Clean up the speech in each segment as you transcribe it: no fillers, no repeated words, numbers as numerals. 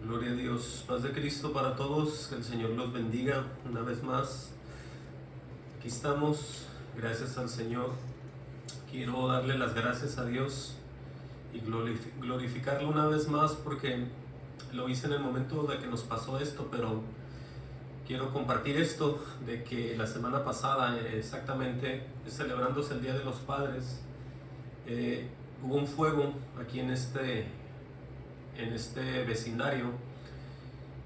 Gloria a Dios, paz de Cristo para todos, que el Señor los bendiga una vez más. Aquí estamos, gracias al Señor. Quiero darle las gracias a Dios y glorificarlo una vez más porque lo hice en el momento de que nos pasó esto, pero quiero compartir esto de que la semana pasada, exactamente celebrándose el Día de los Padres, hubo un fuego aquí en este vecindario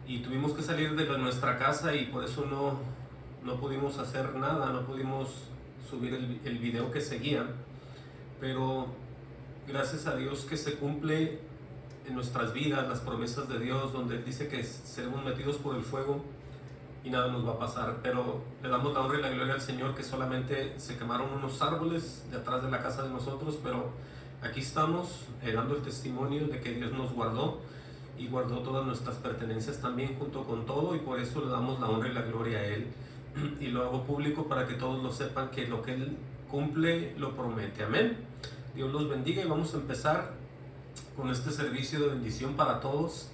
y tuvimos que salir de nuestra casa y por eso no pudimos hacer nada, no pudimos subir el video que seguía, pero gracias a Dios que se cumple en nuestras vidas las promesas de Dios, donde Él dice que seremos metidos por el fuego y nada nos va a pasar, pero le damos la honra y la gloria al Señor que solamente se quemaron unos árboles de atrás de la casa de nosotros, pero aquí estamos dando el testimonio de que Dios nos guardó y guardó todas nuestras pertenencias también junto con todo, y por eso le damos la honra y la gloria a Él y lo hago público para que todos lo sepan, que lo que Él cumple lo promete. Amén. Dios los bendiga y vamos a empezar con este servicio de bendición para todos.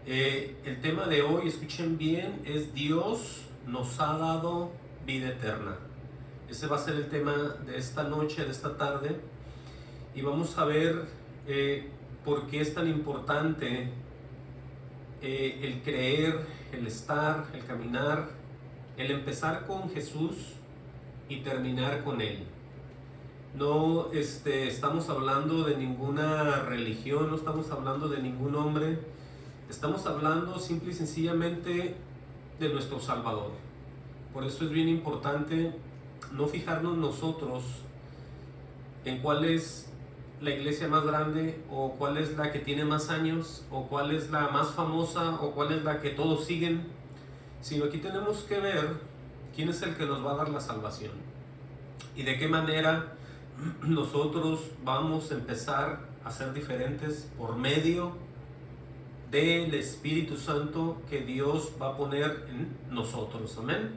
El tema de hoy, escuchen bien, es Dios nos ha dado vida eterna. Ese va a ser el tema de esta noche, de esta tarde, y vamos a ver por qué es tan importante el creer, el estar, el caminar, el empezar con Jesús y terminar con Él. No estamos hablando de ninguna religión, no estamos hablando de ningún hombre, estamos hablando simple y sencillamente de nuestro Salvador. Por eso es bien importante no fijarnos nosotros en cuál es la iglesia más grande, o cuál es la que tiene más años, o cuál es la más famosa, o cuál es la que todos siguen, sino aquí tenemos que ver quién es el que nos va a dar la salvación y de qué manera nosotros vamos a empezar a ser diferentes por medio del Espíritu Santo que Dios va a poner en nosotros. Amén.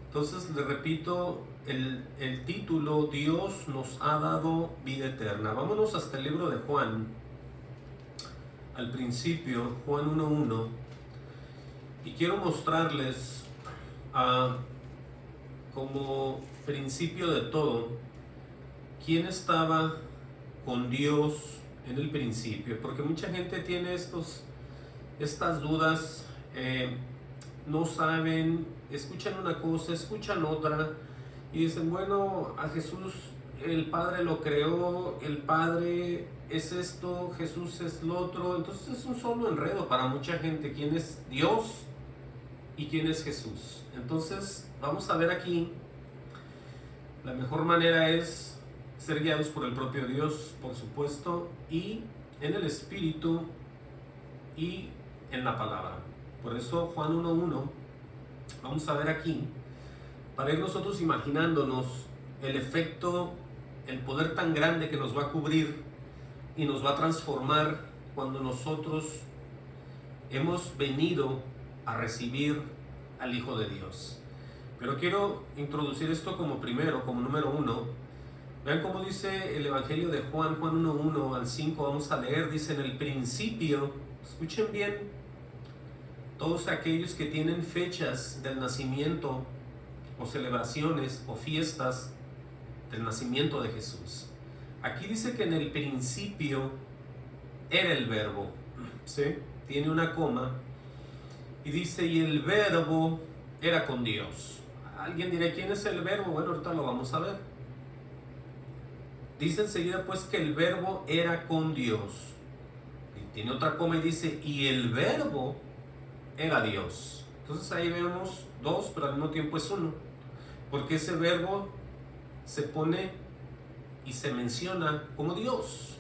Entonces le repito el título: Dios nos ha dado vida eterna. Vámonos hasta el libro de Juan, al principio, Juan 1:1, y quiero mostrarles como principio de todo quién estaba con Dios en el principio, porque mucha gente tiene estas dudas, no saben, escuchan una cosa, escuchan otra y dicen, bueno, a Jesús el Padre lo creó, el Padre es esto, Jesús es lo otro. Entonces es un solo enredo para mucha gente quién es Dios y quién es Jesús. Entonces vamos a ver aquí, la mejor manera es ser guiados por el propio Dios, por supuesto, y en el Espíritu y en la palabra. Por eso Juan 1:1, vamos a ver aquí, para ir nosotros imaginándonos el efecto, el poder tan grande que nos va a cubrir y nos va a transformar cuando nosotros hemos venido a recibir al Hijo de Dios. Pero quiero introducir esto como número uno. Vean cómo dice el Evangelio de Juan, Juan 1:1 al 5, vamos a leer, dice: en el principio, escuchen bien, todos aquellos que tienen fechas del nacimiento o celebraciones o fiestas del nacimiento de Jesús. Aquí dice que en el principio era el verbo, ¿sí? Tiene una coma y dice, y el verbo era con Dios. Alguien dirá, ¿quién es el verbo? Bueno, ahorita lo vamos a ver. Dice enseguida pues que el verbo era con Dios. Y tiene otra coma y dice, y el verbo era Dios. Entonces ahí vemos dos, pero al mismo tiempo es uno, porque ese verbo se pone y se menciona como Dios.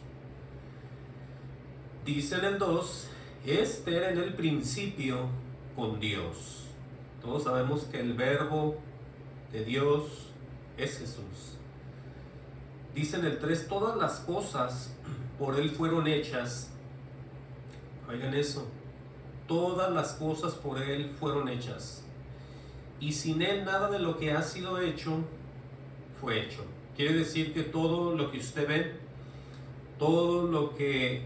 Dice en el 2, este era en el principio con Dios. Todos sabemos que el verbo de Dios es Jesús. Dice en el 3, todas las cosas por Él fueron hechas. Oigan eso, todas las cosas por Él fueron hechas, y sin Él nada de lo que ha sido hecho fue hecho. Quiere decir que todo lo que usted ve, todo lo que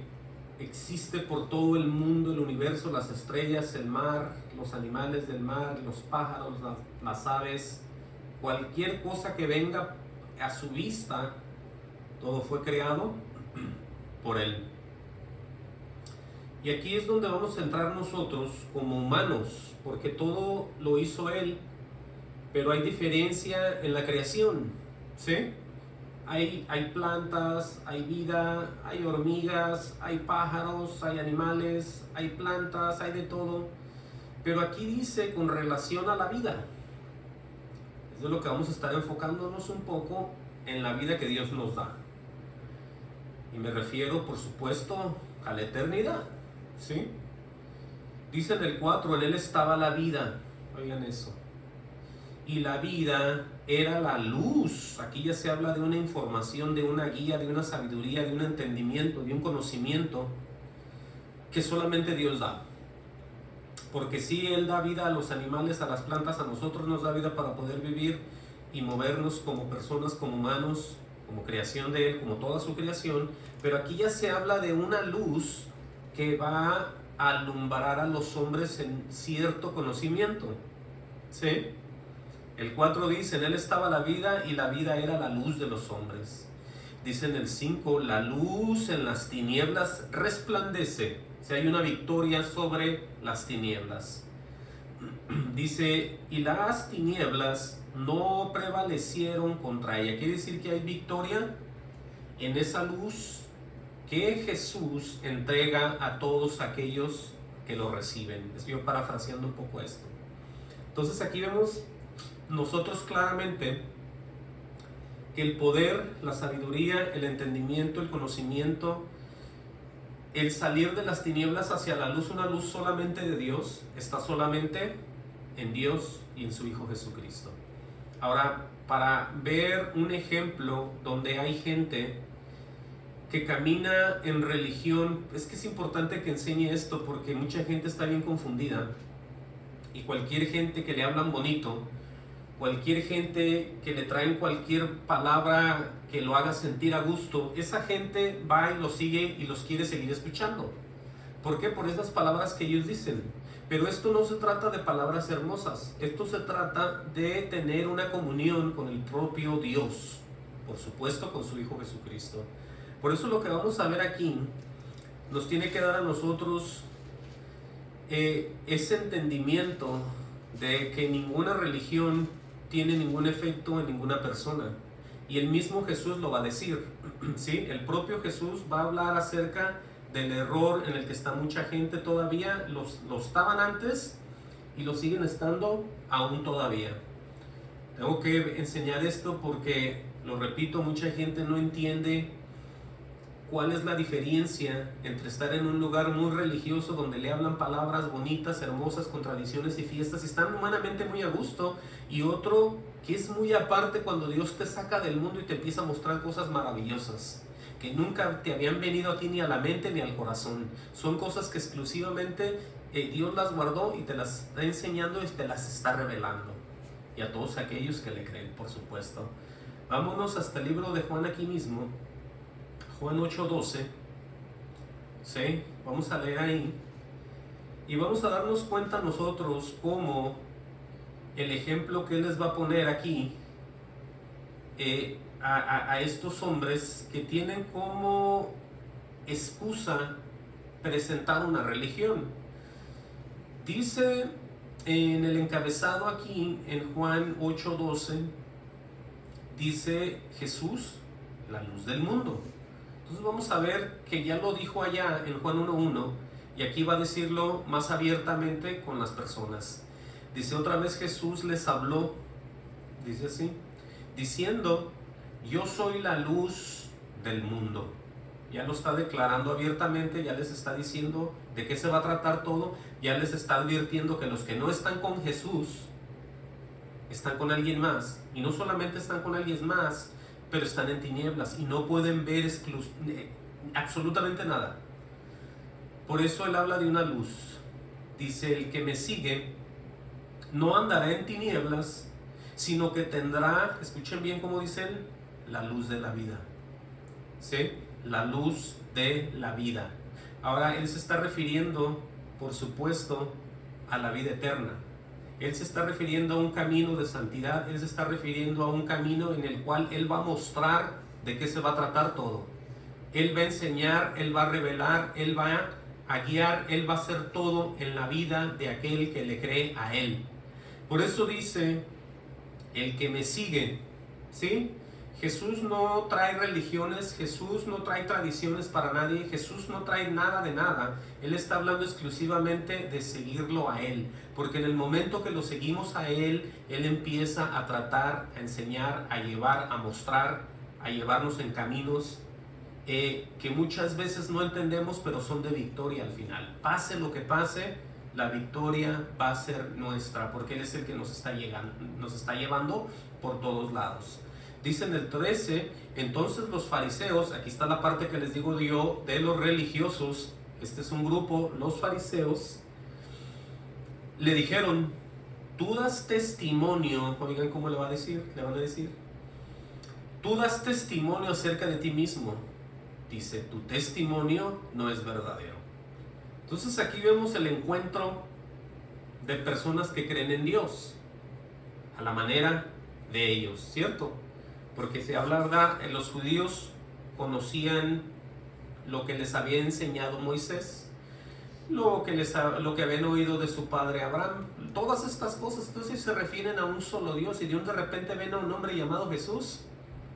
existe por todo el mundo, el universo, las estrellas, el mar, los animales del mar, los pájaros, las aves, cualquier cosa que venga a su vista, todo fue creado por Él. Y aquí es donde vamos a entrar nosotros como humanos, porque todo lo hizo Él, pero hay diferencia en la creación, ¿sí? Hay plantas, hay vida, hay hormigas, hay pájaros, hay animales, hay plantas, hay de todo. Pero aquí dice con relación a la vida. Es de lo que vamos a estar enfocándonos un poco en la vida que Dios nos da. Y me refiero, por supuesto, a la eternidad, ¿sí? Dice en el 4, en Él estaba la vida. Oigan eso. Y la vida era la luz. Aquí ya se habla de una información, de una guía, de una sabiduría, de un entendimiento, de un conocimiento que solamente Dios da. Porque sí, Él da vida a los animales, a las plantas, a nosotros nos da vida para poder vivir y movernos como personas, como humanos, como creación de Él, como toda su creación. Pero aquí ya se habla de una luz que va a alumbrar a los hombres en cierto conocimiento, ¿sí? El 4 dice, en Él estaba la vida y la vida era la luz de los hombres. Dice en el 5, la luz en las tinieblas resplandece. O sea, hay una victoria sobre las tinieblas. Dice, y las tinieblas no prevalecieron contra ella. Quiere decir que hay victoria en esa luz que Jesús entrega a todos aquellos que lo reciben. Estoy parafraseando un poco esto. Entonces aquí vemos nosotros claramente que el poder, la sabiduría, el entendimiento, el conocimiento, el salir de las tinieblas hacia la luz, una luz solamente de Dios, está solamente en Dios y en su Hijo Jesucristo. Ahora, para ver un ejemplo donde hay gente que camina en religión, es que es importante que enseñe esto porque mucha gente está bien confundida y cualquier gente que le hablan bonito, cualquier gente que le traen cualquier palabra que lo haga sentir a gusto, esa gente va y lo sigue y los quiere seguir escuchando. ¿Por qué? Por esas palabras que ellos dicen. Pero esto no se trata de palabras hermosas, esto se trata de tener una comunión con el propio Dios, por supuesto con su Hijo Jesucristo. Por eso lo que vamos a ver aquí nos tiene que dar a nosotros ese entendimiento de que ninguna religión tiene ningún efecto en ninguna persona. Y el mismo Jesús lo va a decir, ¿sí? El propio Jesús va a hablar acerca del error en el que está mucha gente todavía, lo estaban antes y lo siguen estando aún todavía. Tengo que enseñar esto porque, lo repito, mucha gente no entiende cuál es la diferencia entre estar en un lugar muy religioso donde le hablan palabras bonitas, hermosas, con tradiciones y fiestas y están humanamente muy a gusto, y otro que es muy aparte cuando Dios te saca del mundo y te empieza a mostrar cosas maravillosas que nunca te habían venido a ti ni a la mente ni al corazón. Son cosas que exclusivamente Dios las guardó y te las está enseñando y te las está revelando, y a todos aquellos que le creen, por supuesto. Vámonos hasta el libro de Juan aquí mismo, Juan 8:12, ¿sí? Vamos a leer ahí y vamos a darnos cuenta nosotros cómo el ejemplo que Él les va a poner aquí a estos hombres que tienen como excusa presentar una religión. Dice en el encabezado aquí en Juan 8:12, dice Jesús, la luz del mundo. Entonces vamos a ver que ya lo dijo allá en Juan 1:1 y aquí va a decirlo más abiertamente con las personas. Dice, otra vez Jesús les habló, dice así, diciendo, yo soy la luz del mundo. Ya lo está declarando abiertamente, ya les está diciendo de qué se va a tratar todo, ya les está advirtiendo que los que no están con Jesús están con alguien más, y no solamente están con alguien más, pero están en tinieblas y no pueden ver absolutamente nada. Por eso Él habla de una luz. Dice, el que me sigue no andará en tinieblas, sino que tendrá, escuchen bien cómo dicen, la luz de la vida. ¿Sí? La luz de la vida. Ahora, Él se está refiriendo, por supuesto, a la vida eterna. Él se está refiriendo a un camino de santidad, Él se está refiriendo a un camino en el cual Él va a mostrar de qué se va a tratar todo. Él va a enseñar, Él va a revelar, Él va a guiar, Él va a hacer todo en la vida de aquel que le cree a Él. Por eso dice, el que me sigue, ¿sí? Jesús no trae religiones, Jesús no trae tradiciones para nadie, Jesús no trae nada de nada. Él está hablando exclusivamente de seguirlo a Él, porque en el momento que lo seguimos a Él, Él empieza a tratar, a enseñar, a llevar, a mostrar, a llevarnos en caminos que muchas veces no entendemos, pero son de victoria al final. Pase lo que pase, la victoria va a ser nuestra, porque Él es el que nos está llevando por todos lados. Dice en el 13, entonces los fariseos, aquí está la parte que les digo yo de los religiosos, este es un grupo, los fariseos, le dijeron, tú das testimonio, oigan cómo le van a decir, tú das testimonio acerca de ti mismo, dice, tu testimonio no es verdadero. Entonces aquí vemos el encuentro de personas que creen en Dios, a la manera de ellos, ¿cierto? Porque se habla, ¿verdad? Los judíos conocían lo que les había enseñado Moisés, lo que habían oído de su padre Abraham, todas estas cosas. Entonces se refieren a un solo Dios, y de repente ven a un hombre llamado Jesús,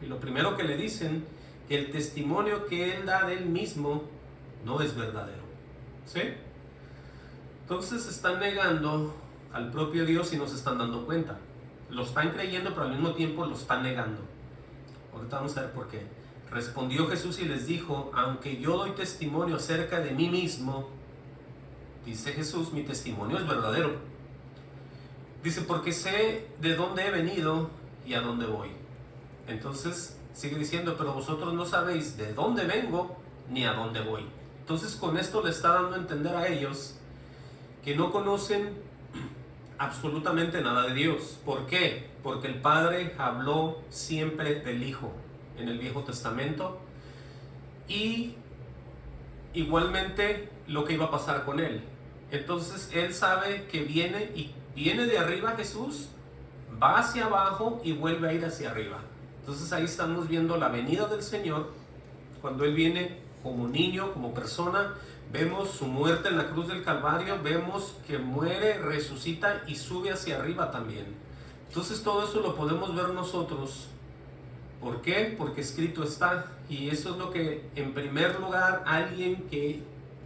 y lo primero que le dicen, que el testimonio que él da de él mismo no es verdadero, ¿sí? Entonces están negando al propio Dios y no se están dando cuenta. Lo están creyendo, pero al mismo tiempo lo están negando. Ahorita vamos a ver por qué. Respondió Jesús y les dijo, aunque yo doy testimonio acerca de mí mismo, dice Jesús, mi testimonio es verdadero. Dice, porque sé de dónde he venido y a dónde voy. Entonces sigue diciendo, pero vosotros no sabéis de dónde vengo ni a dónde voy. Entonces con esto le está dando a entender a ellos que no conocen absolutamente nada de Dios. ¿Por qué? Porque el Padre habló siempre del Hijo en el Viejo Testamento, y igualmente lo que iba a pasar con Él. Entonces Él sabe que viene de arriba Jesús, va hacia abajo y vuelve a ir hacia arriba. Entonces ahí estamos viendo la venida del Señor, cuando Él viene como niño, como persona. Vemos su muerte en la cruz del Calvario, vemos que muere, resucita y sube hacia arriba también. Entonces todo eso lo podemos ver nosotros. ¿Por qué? Porque escrito está. Y eso es lo que, en primer lugar, alguien que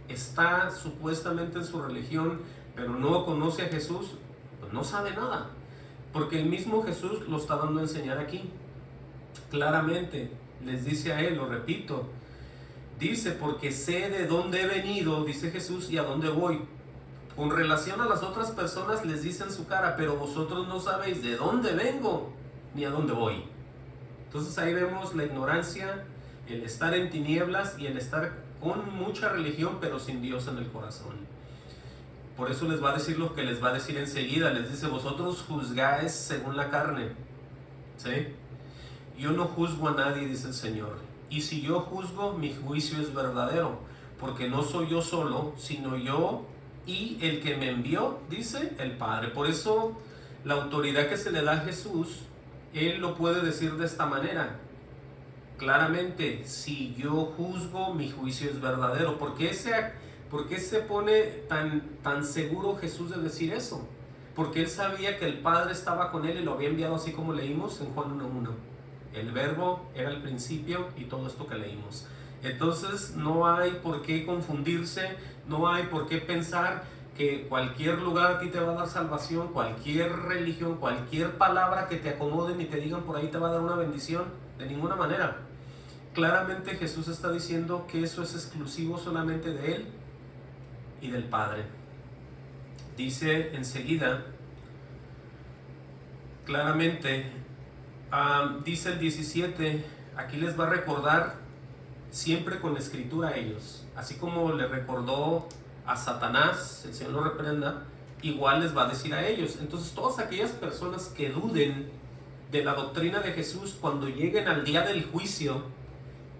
está supuestamente en su religión, pero no conoce a Jesús, pues no sabe nada. Porque el mismo Jesús lo está dando a enseñar aquí. Claramente les dice a él, lo repito, dice, porque sé de dónde he venido, dice Jesús, y a dónde voy. Con relación a las otras personas les dice en su cara, pero vosotros no sabéis de dónde vengo ni a dónde voy. Entonces ahí vemos la ignorancia, el estar en tinieblas y el estar con mucha religión pero sin Dios en el corazón. Por eso les va a decir lo que les va a decir enseguida. Les dice, vosotros juzgáis según la carne, ¿sí? Yo no juzgo a nadie, dice el Señor. Y si yo juzgo, mi juicio es verdadero, porque no soy yo solo, sino yo y el que me envió, dice el Padre. Por eso la autoridad que se le da a Jesús, Él lo puede decir de esta manera, claramente, si yo juzgo, mi juicio es verdadero. ¿Por qué se pone tan seguro Jesús de decir eso? Porque Él sabía que el Padre estaba con Él y lo había enviado, así como leímos en Juan 1:1. El verbo era el principio y todo esto que leímos. Entonces no hay por qué confundirse, no hay por qué pensar que cualquier lugar a ti te va a dar salvación, cualquier religión, cualquier palabra que te acomoden y te digan por ahí te va a dar una bendición. De ninguna manera. Claramente Jesús está diciendo que eso es exclusivo solamente de Él y del Padre. Dice enseguida, claramente, dice el 17, aquí les va a recordar siempre con la escritura a ellos, así como le recordó a Satanás, el Señor lo reprenda, igual les va a decir a ellos. Entonces todas aquellas personas que duden de la doctrina de Jesús, cuando lleguen al día del juicio,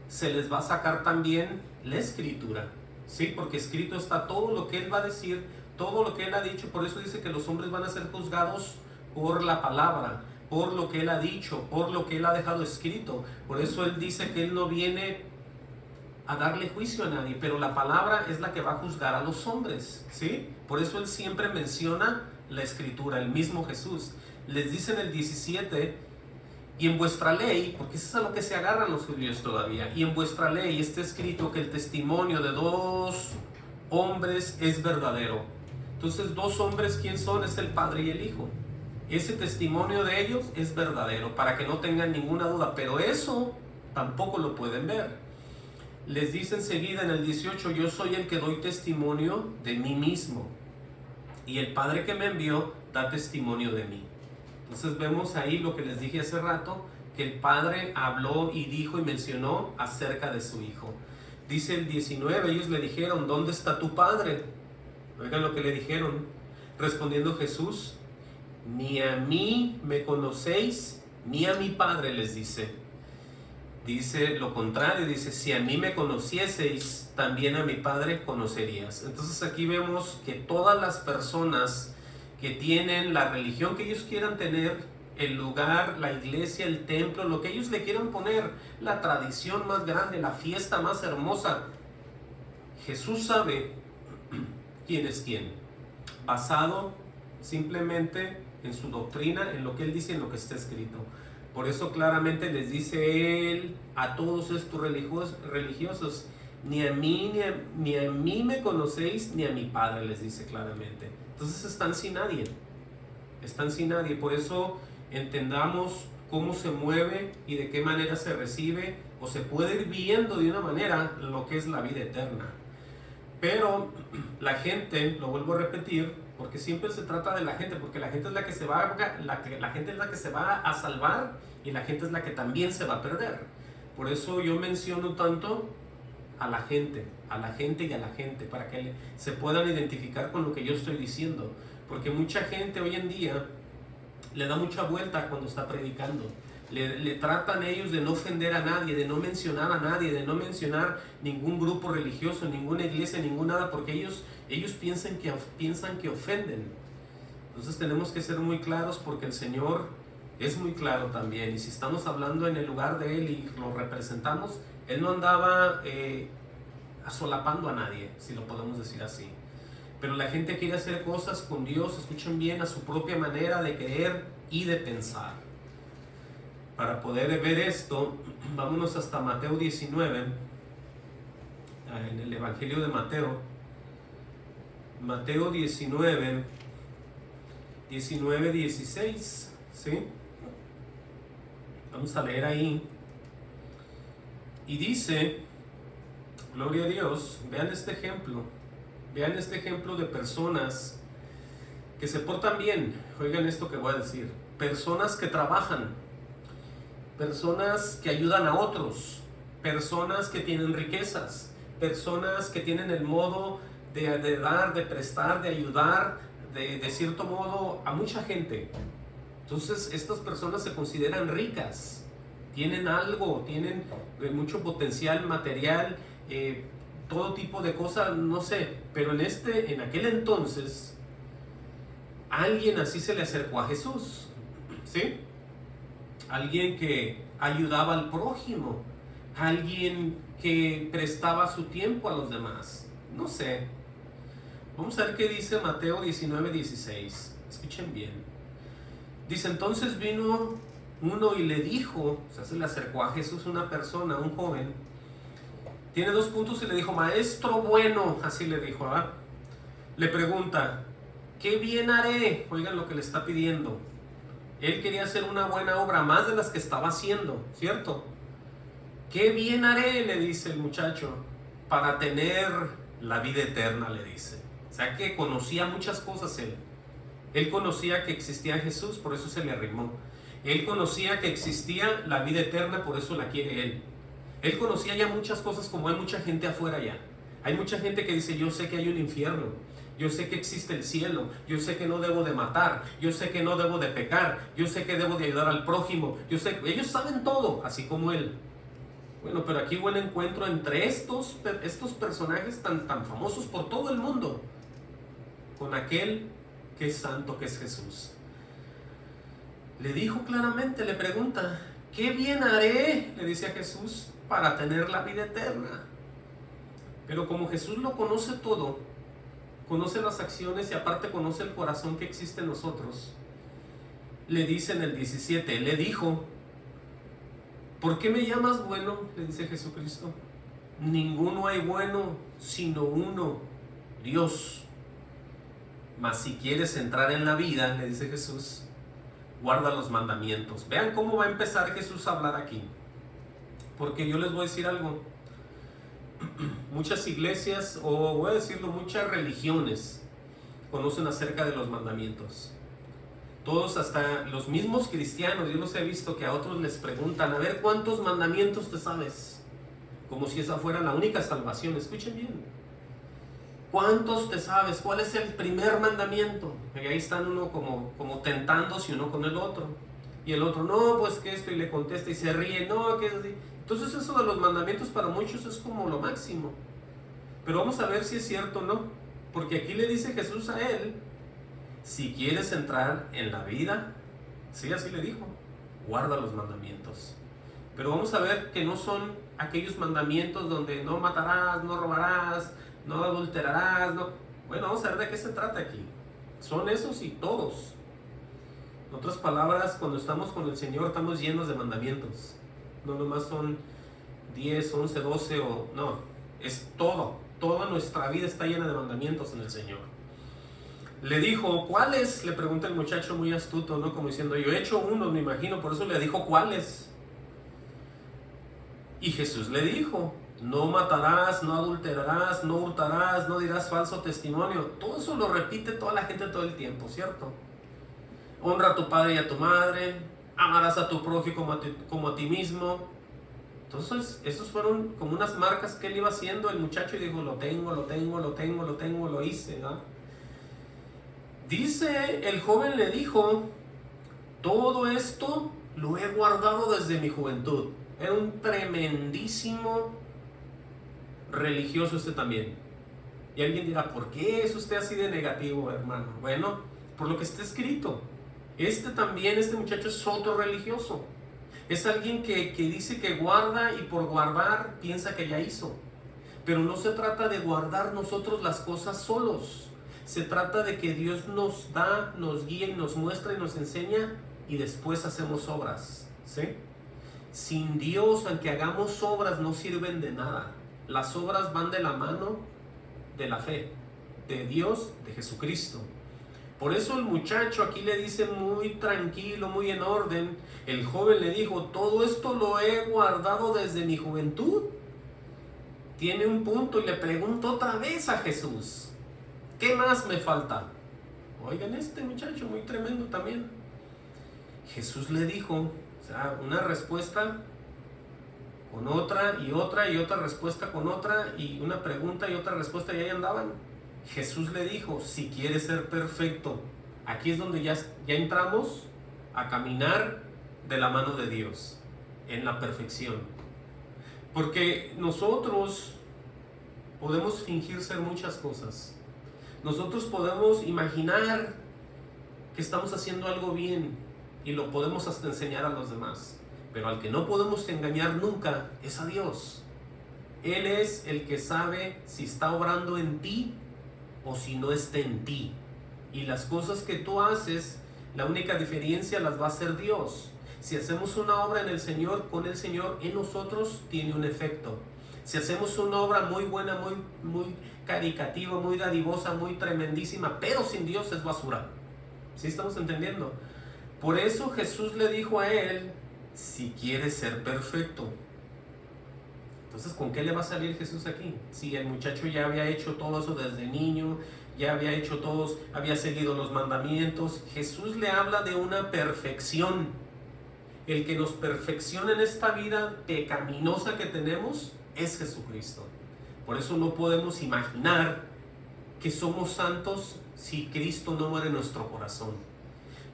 se les va a sacar también la escritura. ¿sí? Porque escrito está todo lo que Él va a decir, todo lo que Él ha dicho. Por eso dice que los hombres van a ser juzgados por la palabra, por lo que Él ha dicho, por lo que Él ha dejado escrito. Por eso Él dice que Él no viene a darle juicio a nadie, pero la palabra es la que va a juzgar a los hombres, ¿sí? Por eso Él siempre menciona la escritura, el mismo Jesús. Les dice en el 17, y en vuestra ley, porque eso es a lo que se agarran los judíos todavía, y en vuestra ley está escrito que el testimonio de dos hombres es verdadero. Entonces, dos hombres, ¿quién son? Es el Padre y el Hijo. Ese testimonio de ellos es verdadero, para que no tengan ninguna duda, pero eso tampoco lo pueden ver. Les dice enseguida en el 18, yo soy el que doy testimonio de mí mismo, y el Padre que me envió da testimonio de mí. Entonces vemos ahí lo que les dije hace rato, que el Padre habló y dijo y mencionó acerca de su Hijo. Dice el 19, ellos le dijeron, ¿dónde está tu Padre? Oigan lo que le dijeron. Respondiendo Jesús, ni a mí me conocéis, ni a mi Padre, les dice. Dice lo contrario, dice, si a mí me conocieseis, también a mi Padre conocerías. Entonces aquí vemos que todas las personas que tienen la religión que ellos quieran tener, el lugar, la iglesia, el templo, lo que ellos le quieran poner, la tradición más grande, la fiesta más hermosa, Jesús sabe quién es quién, basado simplemente en su doctrina, en lo que Él dice, en lo que está escrito. Por eso claramente les dice Él a todos estos religiosos, ni a mí me conocéis, ni a mi Padre, les dice claramente. Entonces están sin nadie, por eso entendamos cómo se mueve y de qué manera se recibe o se puede ir viendo de una manera lo que es la vida eterna. Pero la gente, lo vuelvo a repetir, porque siempre se trata de la gente, porque la gente es la que se va la gente es la que se va a salvar y la gente es la que también se va a perder. Por eso yo menciono tanto a la gente y a la gente, para que se puedan identificar con lo que yo estoy diciendo, porque mucha gente hoy en día le da mucha vuelta cuando está predicando, le tratan ellos de no ofender a nadie, de no mencionar a nadie, de no mencionar ningún grupo religioso, ninguna iglesia, ningún nada, porque ellos piensan que ofenden. Entonces tenemos que ser muy claros, porque el Señor es muy claro también, y si estamos hablando en el lugar de Él y lo representamos, Él no andaba solapando a nadie, si lo podemos decir así. Pero la gente quiere hacer cosas con Dios, escuchen bien, a su propia manera de creer y de pensar. Para poder ver esto, vámonos hasta Mateo 19, en el Evangelio de Mateo. Mateo 19, 16, ¿sí? Vamos a leer ahí. Y dice, gloria a Dios, vean este ejemplo de personas que se portan bien. Oigan esto que voy a decir, personas que trabajan, personas que ayudan a otros, personas que tienen riquezas, personas que tienen el modo de dar, de prestar, de ayudar, de cierto modo a mucha gente. Entonces estas personas se consideran ricas, tienen algo, tienen mucho potencial material, todo tipo de cosas, no sé, pero en aquel entonces alguien así se le acercó a Jesús, ¿sí? Alguien que ayudaba al prójimo, alguien que prestaba su tiempo a los demás, no sé. Vamos a ver qué dice Mateo 19, 16, escuchen bien. Dice, entonces vino uno y le dijo, o sea, se le acercó a Jesús una persona, un joven, tiene 2 puntos, y le dijo, maestro bueno, así le dijo, ¿verdad? Le pregunta, ¿qué bien haré? Oigan lo que le está pidiendo. Él quería hacer una buena obra, más de las que estaba haciendo, ¿cierto? ¿Qué bien haré? Le dice el muchacho, para tener la vida eterna, le dice. O sea que conocía muchas cosas él. Él conocía que existía Jesús, por eso se le arrimó. Él conocía que existía la vida eterna, por eso la quiere él. Él conocía ya muchas cosas, como hay mucha gente afuera ya. Hay mucha gente que dice, yo sé que hay un infierno, yo sé que existe el cielo, yo sé que no debo de matar, yo sé que no debo de pecar, yo sé que debo de ayudar al prójimo, yo sé, ellos saben todo, así como él. Bueno, pero aquí hubo un encuentro entre estos personajes tan famosos por todo el mundo, con aquel que es santo, que es Jesús. Le dijo claramente, le pregunta, ¿qué bien haré? Le dice a Jesús, para tener la vida eterna. Pero como Jesús lo conoce todo, conoce las acciones y aparte conoce el corazón que existe en nosotros, le dice en el 17, le dijo, ¿por qué me llamas bueno? Le dice Jesucristo. Ninguno hay bueno, sino uno, Dios. Mas si quieres entrar en la vida, le dice Jesús, guarda los mandamientos. Vean cómo va a empezar Jesús a hablar aquí. Porque yo les voy a decir algo. Muchas iglesias, o voy a decirlo, muchas religiones conocen acerca de los mandamientos. Todos, hasta los mismos cristianos, yo los he visto que a otros les preguntan, a ver, ¿cuántos mandamientos te sabes? Como si esa fuera la única salvación. Escuchen bien. ¿Cuántos te sabes? ¿Cuál es el primer mandamiento? Y ahí están uno como tentándose uno con el otro. Y el otro, no, pues que esto, y le contesta y se ríe, no, que es así. Entonces eso de los mandamientos para muchos es como lo máximo. Pero vamos a ver si es cierto o no. Porque aquí le dice Jesús a él, si quieres entrar en la vida, sí, así le dijo, guarda los mandamientos. Pero vamos a ver que no son aquellos mandamientos donde no matarás, no robarás, no adulterarás, no. Bueno, vamos a ver de qué se trata aquí. Son esos y todos. En otras palabras, cuando estamos con el Señor estamos llenos de mandamientos. No nomás son 10, 11, 12 o no. Es todo. Toda nuestra vida está llena de mandamientos en el Señor. Le dijo, ¿cuáles? Le pregunta el muchacho muy astuto, ¿no? Como diciendo, yo he hecho uno, me imagino, por eso le dijo, ¿cuáles? Y Jesús le dijo, no matarás, no adulterarás, no hurtarás, no dirás falso testimonio. Todo eso lo repite toda la gente todo el tiempo, ¿cierto? Honra a tu padre y a tu madre, amarás a tu prójimo como a ti mismo. Entonces, esos fueron como unas marcas que él iba haciendo el muchacho y dijo, lo hice, ¿no? Dice, el joven le dijo, todo esto lo he guardado desde mi juventud. Era un tremendísimo religioso este también. Y alguien dirá, ¿por qué es usted así de negativo, hermano? Bueno, por lo que está escrito. Este muchacho es otro religioso. Es alguien que dice que guarda y por guardar piensa que ya hizo. Pero no se trata de guardar nosotros las cosas solos. Se trata de que Dios nos da, nos guía y nos muestra y nos enseña y después hacemos obras, ¿sí? Sin Dios, aunque hagamos obras, no sirven de nada. Las obras van de la mano de la fe, de Dios, de Jesucristo. Por eso el muchacho aquí le dice muy tranquilo, muy en orden. El joven le dijo, todo esto lo he guardado desde mi juventud. Tiene un punto y le pregunta otra vez a Jesús, ¿qué más me falta? Oigan, este muchacho muy tremendo también. Jesús le dijo, o sea, una respuesta con otra y otra y otra respuesta con otra y una pregunta y otra respuesta y ahí andaban. Jesús le dijo, si quieres ser perfecto, aquí es donde ya entramos a caminar de la mano de Dios, en la perfección. Porque nosotros podemos fingir ser muchas cosas. Nosotros podemos imaginar que estamos haciendo algo bien y lo podemos hasta enseñar a los demás. Pero al que no podemos engañar nunca es a Dios. Él es el que sabe si está obrando en ti o si no está en ti. Y las cosas que tú haces, la única diferencia las va a hacer Dios. Si hacemos una obra en el Señor, con el Señor en nosotros, tiene un efecto. Si hacemos una obra muy buena, muy caricativa, muy dadivosa, muy tremendísima, pero sin Dios es basura. ¿Sí estamos entendiendo? Por eso Jesús le dijo a él, si quieres ser perfecto. Entonces, ¿con qué le va a salir Jesús aquí? Si el muchacho ya había hecho todo eso desde niño, ya había hecho todos, había seguido los mandamientos. Jesús le habla de una perfección. El que nos perfecciona en esta vida pecaminosa que tenemos es Jesucristo. Por eso no podemos imaginar que somos santos si Cristo no muere en nuestro corazón.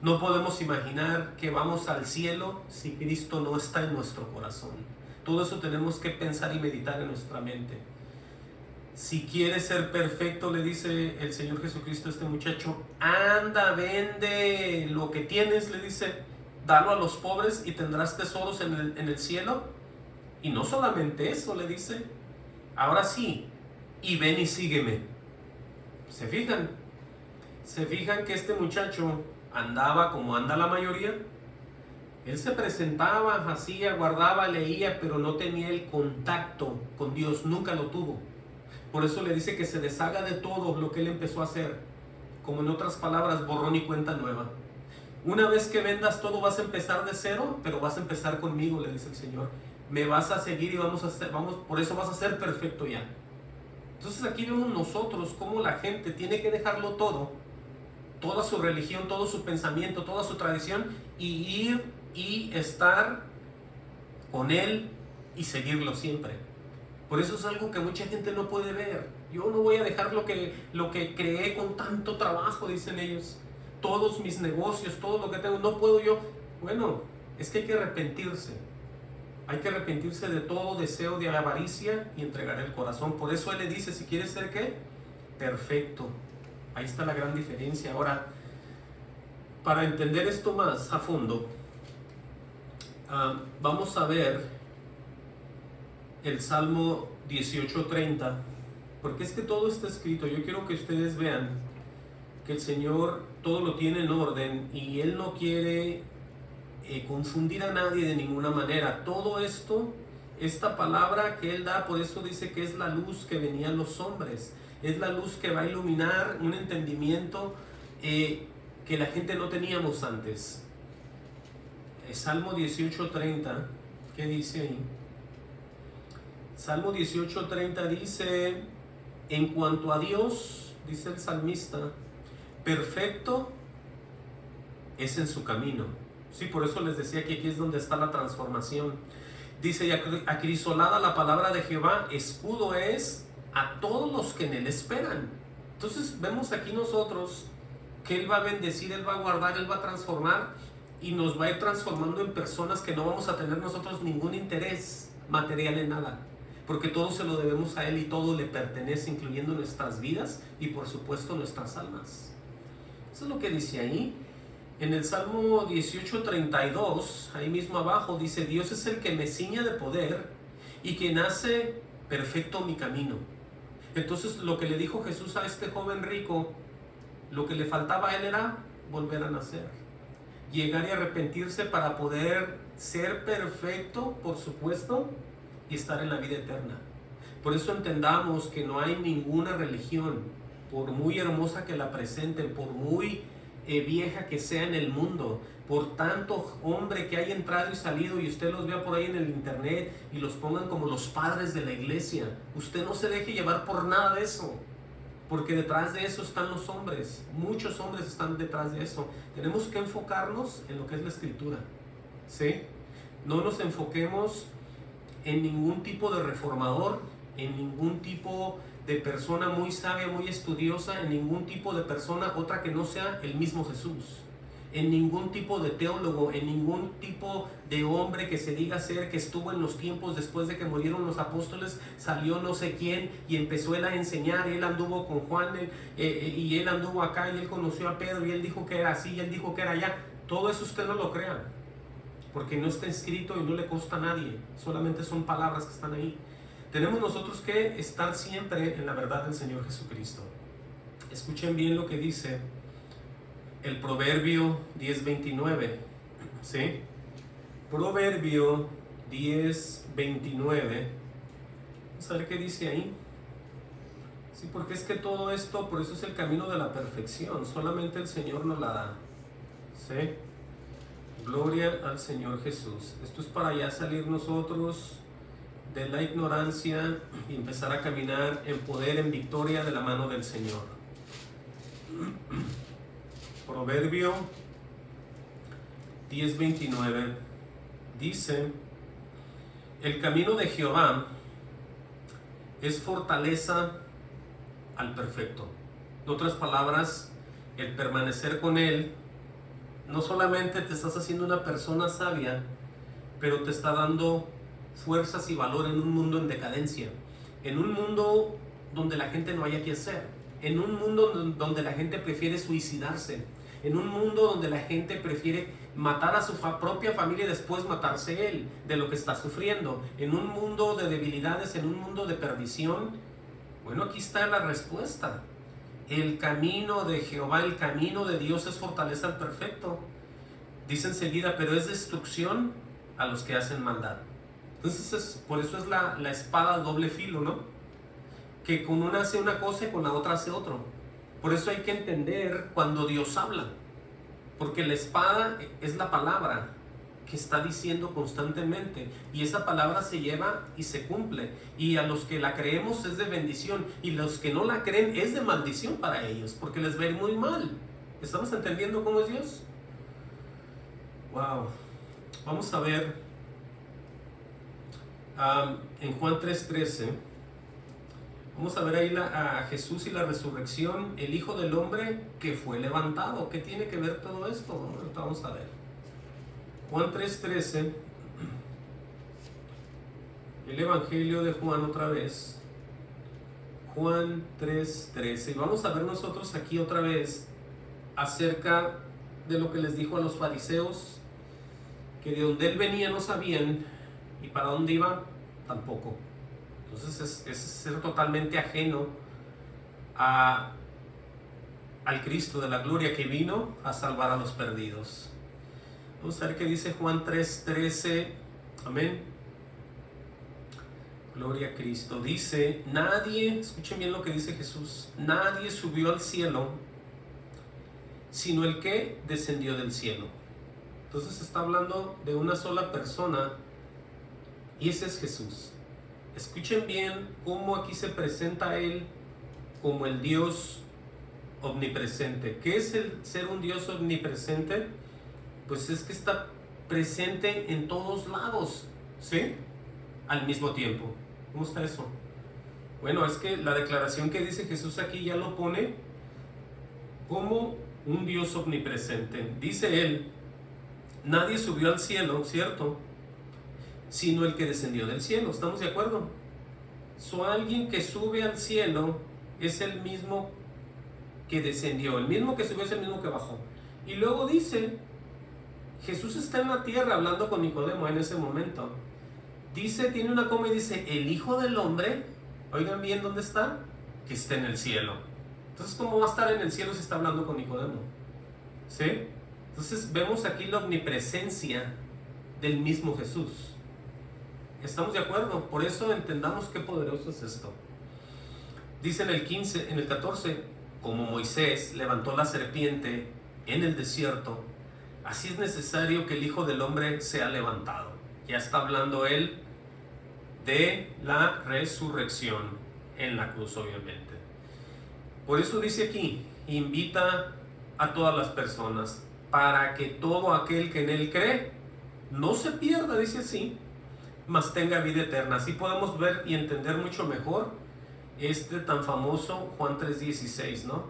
No podemos imaginar que vamos al cielo si Cristo no está en nuestro corazón. Todo eso tenemos que pensar y meditar en nuestra mente. Si quieres ser perfecto, le dice el Señor Jesucristo a este muchacho, anda, vende lo que tienes, le dice, dalo a los pobres y tendrás tesoros en el cielo. Y no solamente eso, le dice, ahora sí, y ven y sígueme. ¿Se fijan? ¿Se fijan que este muchacho andaba como anda la mayoría? Él se presentaba, hacía, guardaba, leía, pero no tenía el contacto con Dios, nunca lo tuvo. Por eso le dice que se deshaga de todo lo que él empezó a hacer. Como en otras palabras, borrón y cuenta nueva. Una vez que vendas todo vas a empezar de cero, pero vas a empezar conmigo, le dice el Señor. Me vas a seguir y por eso vas a ser perfecto ya. Entonces aquí vemos nosotros cómo la gente tiene que dejarlo todo, toda su religión, todo su pensamiento, toda su tradición, y ir y estar con Él y seguirlo siempre. Por eso es algo que mucha gente no puede ver. Yo no voy a dejar lo que creé con tanto trabajo, dicen ellos. Todos mis negocios, todo lo que tengo, no puedo yo. Bueno, es que hay que arrepentirse. Hay que arrepentirse de todo deseo de avaricia y entregar el corazón. Por eso Él le dice, si quieres ser ¿qué? Perfecto. Ahí está la gran diferencia. Ahora, para entender esto más a fondo, vamos a ver el Salmo 18:30, porque es que todo está escrito. Yo quiero que ustedes vean que el Señor todo lo tiene en orden y Él no quiere confundir a nadie de ninguna manera. Todo esto, esta palabra que Él da, por eso dice que es la luz que venía a los hombres, es la luz que va a iluminar un entendimiento que la gente no teníamos antes. Salmo 18:30, ¿qué dice ahí? Salmo 18:30 dice, en cuanto a Dios, dice el salmista, perfecto es en su camino. Sí, por eso les decía que aquí es donde está la transformación. Dice, acrisolada la palabra de Jehová, escudo es a todos los que en Él esperan. Entonces vemos aquí nosotros que Él va a bendecir, Él va a guardar, Él va a transformar y nos va a ir transformando en personas que no vamos a tener nosotros ningún interés material en nada, porque todo se lo debemos a Él y todo le pertenece, incluyendo nuestras vidas y por supuesto nuestras almas. Eso es lo que dice ahí. En el Salmo 18:32, ahí mismo abajo, dice, Dios es el que me ciña de poder y quien hace perfecto mi camino. Entonces lo que le dijo Jesús a este joven rico, lo que le faltaba a él era volver a nacer, llegar y arrepentirse para poder ser perfecto, por supuesto, y estar en la vida eterna. Por eso entendamos que no hay ninguna religión, por muy hermosa que la presenten, por muy vieja que sea en el mundo, por tanto hombre que haya entrado y salido y usted los vea por ahí en el internet y los pongan como los padres de la iglesia, usted no se deje llevar por nada de eso, porque detrás de eso están los hombres, muchos hombres están detrás de eso. Tenemos que enfocarnos en lo que es la escritura, ¿sí? No nos enfoquemos en ningún tipo de reformador, en ningún tipo de persona muy sabia, muy estudiosa, en ningún tipo de persona otra que no sea el mismo Jesús, en ningún tipo de teólogo, en ningún tipo de hombre que se diga ser que estuvo en los tiempos después de que murieron los apóstoles, salió no sé quién y empezó él a enseñar, él anduvo con Juan y él anduvo acá y él conoció a Pedro y él dijo que era así y él dijo que era allá. Todo eso usted no lo crea, porque no está escrito y no le consta a nadie, solamente son palabras que están ahí. Tenemos nosotros que estar siempre en la verdad del Señor Jesucristo. Escuchen bien lo que dice el Proverbio 10:29, ¿sí? Proverbio 10:29. Vamos a ver qué dice ahí. Sí, porque es que todo esto, por eso es el camino de la perfección, solamente el Señor nos la da, ¿sí? Gloria al Señor Jesús. Esto es para ya salir nosotros de la ignorancia y empezar a caminar en poder, en victoria de la mano del Señor. Proverbio 10:29 dice, el camino de Jehová es fortaleza al perfecto. En otras palabras, el permanecer con Él no solamente te estás haciendo una persona sabia, pero te está dando fuerzas y valor en un mundo en decadencia, en un mundo donde la gente no haya que hacer, en un mundo donde la gente prefiere suicidarse, en un mundo donde la gente prefiere matar a su propia familia y después matarse él de lo que está sufriendo, en un mundo de debilidades, en un mundo de perdición. Bueno, aquí está la respuesta. El camino de Jehová, el camino de Dios es fortaleza al perfecto. Dice enseguida, pero es destrucción a los que hacen maldad. Entonces, por eso es la espada doble filo, ¿no? Que con una hace una cosa y con la otra hace otro. Por eso hay que entender cuando Dios habla. Porque la espada es la palabra que está diciendo constantemente. Y esa palabra se lleva y se cumple. Y a los que la creemos es de bendición. Y los que no la creen es de maldición para ellos. Porque les va a ir muy mal. ¿Estamos entendiendo cómo es Dios? Wow. Vamos a ver en Juan 3:13. Vamos a ver ahí a Jesús y la resurrección, el Hijo del Hombre que fue levantado. ¿Qué tiene que ver todo esto? Vamos a ver. Juan 3:13. El Evangelio de Juan otra vez. Juan 3:13. Y vamos a ver nosotros aquí otra vez acerca de lo que les dijo a los fariseos, que de donde él venía no sabían y para dónde iba tampoco. Entonces es ser totalmente ajeno al Cristo de la gloria que vino a salvar a los perdidos. Vamos a ver qué dice Juan 3:13. Amén. Gloria a Cristo. Dice, nadie, escuchen bien lo que dice Jesús, nadie subió al cielo sino el que descendió del cielo. Entonces está hablando de una sola persona y ese es Jesús. Escuchen bien cómo aquí se presenta a Él como el Dios omnipresente. ¿Qué es el ser un Dios omnipresente? Pues es que está presente en todos lados, ¿sí? Al mismo tiempo. ¿Cómo está eso? Bueno, es que la declaración que dice Jesús aquí ya lo pone como un Dios omnipresente. Dice Él, nadie subió al cielo, ¿cierto?, sino el que descendió del cielo. ¿Estamos de acuerdo? Alguien que sube al cielo es el mismo que descendió. El mismo que subió es el mismo que bajó. Y luego dice, Jesús está en la tierra hablando con Nicodemo en ese momento. Dice, tiene una coma y dice, el Hijo del Hombre, oigan bien dónde está, que está en el cielo. Entonces, ¿cómo va a estar en el cielo si está hablando con Nicodemo? ¿Sí? Entonces vemos aquí la omnipresencia del mismo Jesús. ¿Estamos de acuerdo? Por eso entendamos qué poderoso es esto. Dice en el 14, como Moisés levantó la serpiente en el desierto, así es necesario que el Hijo del Hombre sea levantado. Ya está hablando él de la resurrección en la cruz, obviamente. Por eso dice aquí, invita a todas las personas, para que todo aquel que en él cree no se pierda, dice así, mas tenga vida eterna. Así podemos ver y entender mucho mejor este tan famoso Juan 3:16, ¿no?